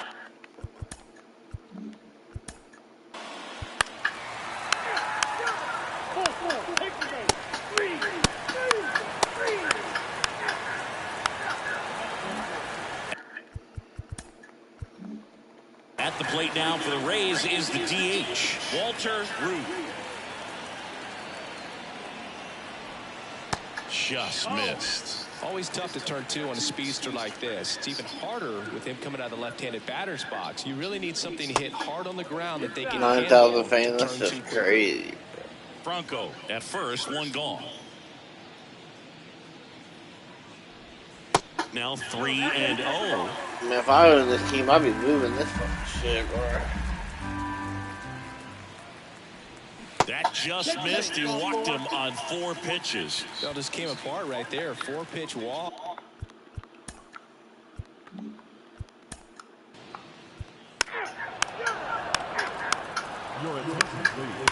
At the plate now for the Rays is the DH, Walter Ruth. Just missed. Always tough to turn 2 on a speedster like this. It's even harder with him coming out of the left-handed batter's box. You really need something to hit hard on the ground that they can 9,000 handle to fans. That's turn just 2 quickly. crazy. Franco at first, 1 gone. Now 3-0. I mean, if I was this team, I'd be moving this fucking shit, bro. That just missed. He walked him on 4 pitches. It just came apart right there. 4-pitch walk. Your attention, please.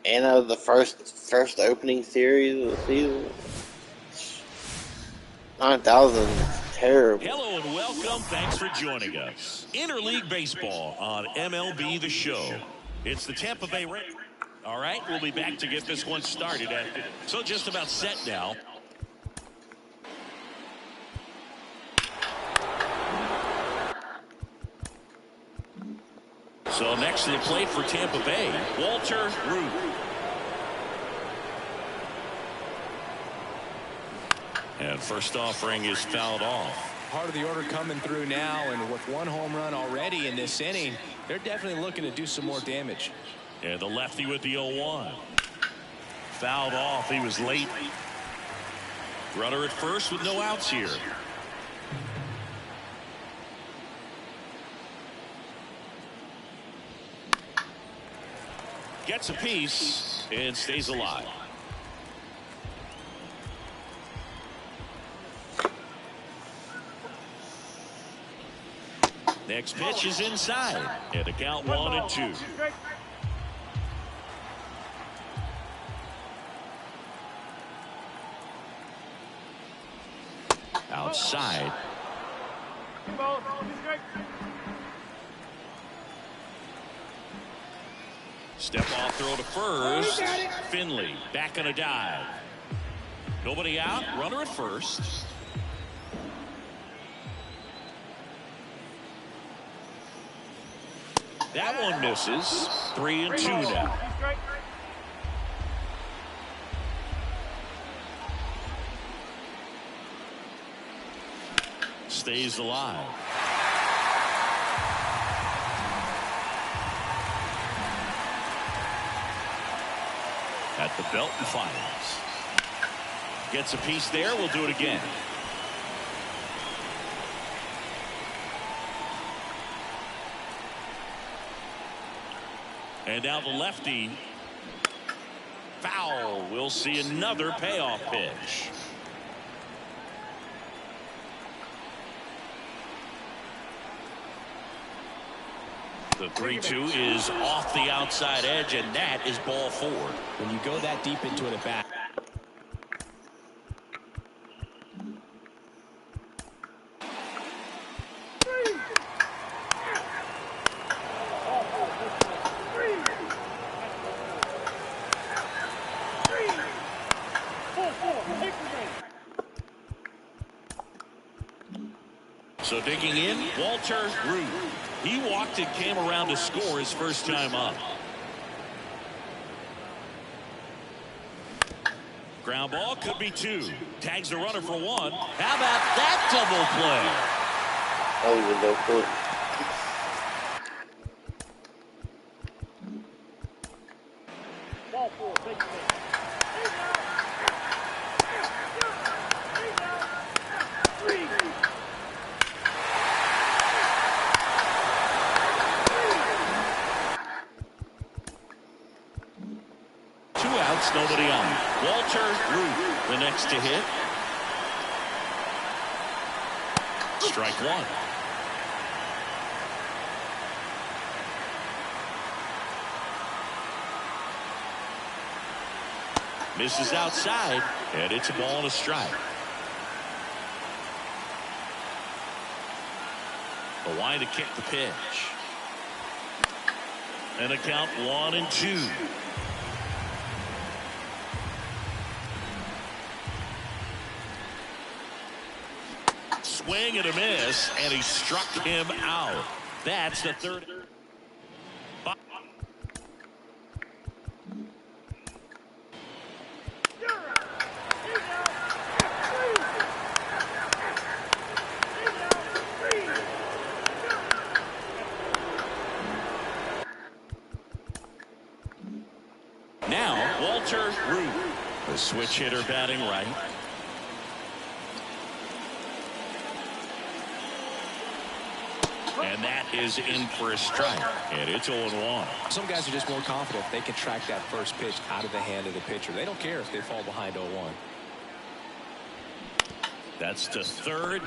And of the first opening series of the season, 9,000 is terrible. Hello and welcome. Thanks for joining us. Interleague Baseball on MLB The Show. It's the Tampa Bay Rays. All right, we'll be back to get this one started. So just about set now. So next to the plate for Tampa Bay, Walter Ruth. And first offering is fouled off. Part of the order coming through now, and with 1 home run already in this inning, they're definitely looking to do some more damage. And the lefty with the 0-1. Fouled off. He was late. Runner at first with no outs here. Gets a piece and stays alive. Next pitch is inside. And the count 1-2. Outside. Step off throw to first. Finley back on a dive. Nobody out. Runner at first. That one misses. 3-2 now. Stays alive. At the belt and fires. Gets a piece there. We'll do it again. And now the lefty. Foul. We'll see another payoff pitch. The 3-2 is off the outside edge, and that is ball 4. When you go that deep into an at-bat. So digging in, Walter Ruth. He walked and came around to score his first time up. Ground ball could be 2. Tags the runner for 1. How about that double play? That was a dope play. Nobody on. Walter Ruth, the next to hit. Strike 1. Misses outside, and it's a ball and a strike. The line to kick the pitch. And a count 1-2. Swing and a miss, and he struck him out. That's the third. Now, Walter Ruth, the switch hitter batting right. And that is in for a strike. And it's 0-1. Some guys are just more confident they can track that first pitch out of the hand of the pitcher. They don't care if they fall behind 0-1. That's to third.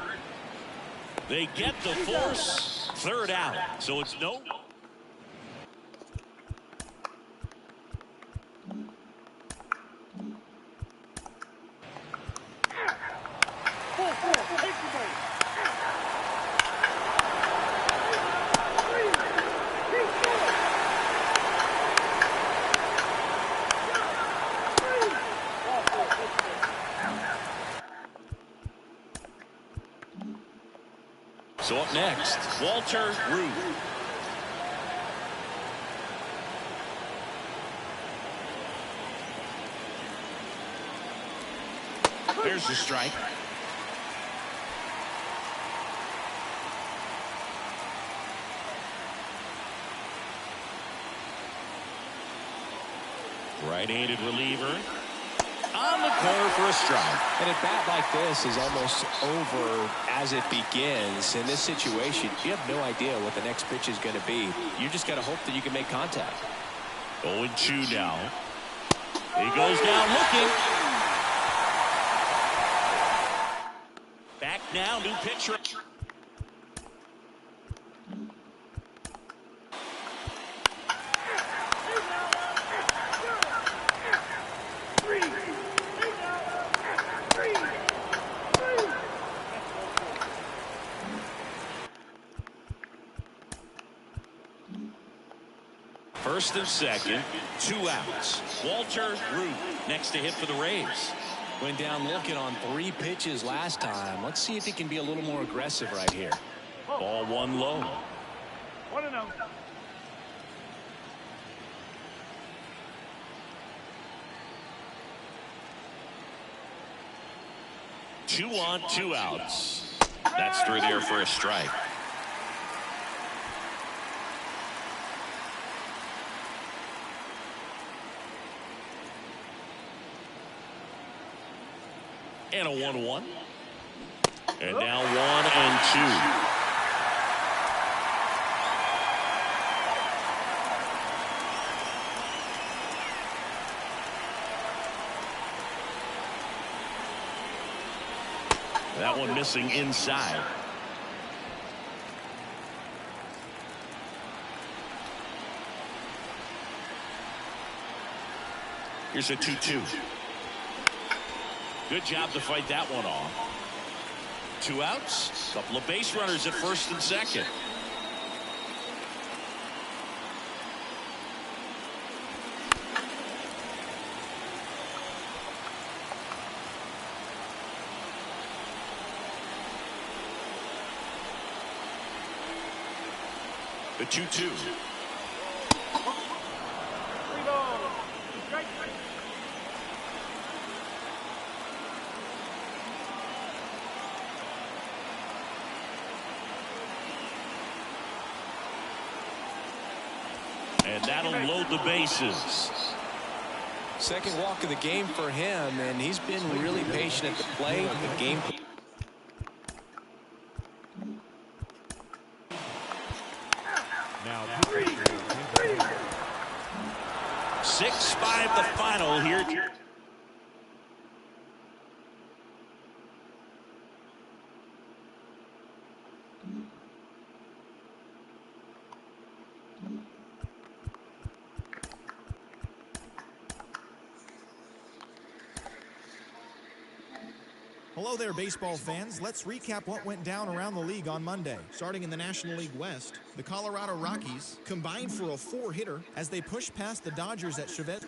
They get the force. Third out. So it's no. So up next, Walter Ruth. There's the strike. Right-handed reliever. On the corner for a strike. And a bat like this is almost over as it begins. In this situation, you have no idea what the next pitch is going to be. You just got to hope that you can make contact. 0-2 now. He goes down looking. Back now, new pitcher. First and second, 2 outs. Walter Ruth next to hit for the Rays. Went down looking on 3 pitches last time. Let's see if he can be a little more aggressive right here. Ball 1 low. 1-0. Two on, 2 outs. That's through there for a strike. And a 1-1. And now 1-2. That one missing inside. Here's a 2-2. Good job to fight that one off. 2 outs. Couple of base runners at first and second. The 2-2. And that'll load the bases. Second walk of the game for him, and he's been really patient at the plate. The game. Now, 6-5 the final here. Hello there, baseball fans. Let's recap what went down around the league on Monday. Starting in the National League West, the Colorado Rockies combined for a 4-hitter as they pushed past the Dodgers at Chevette.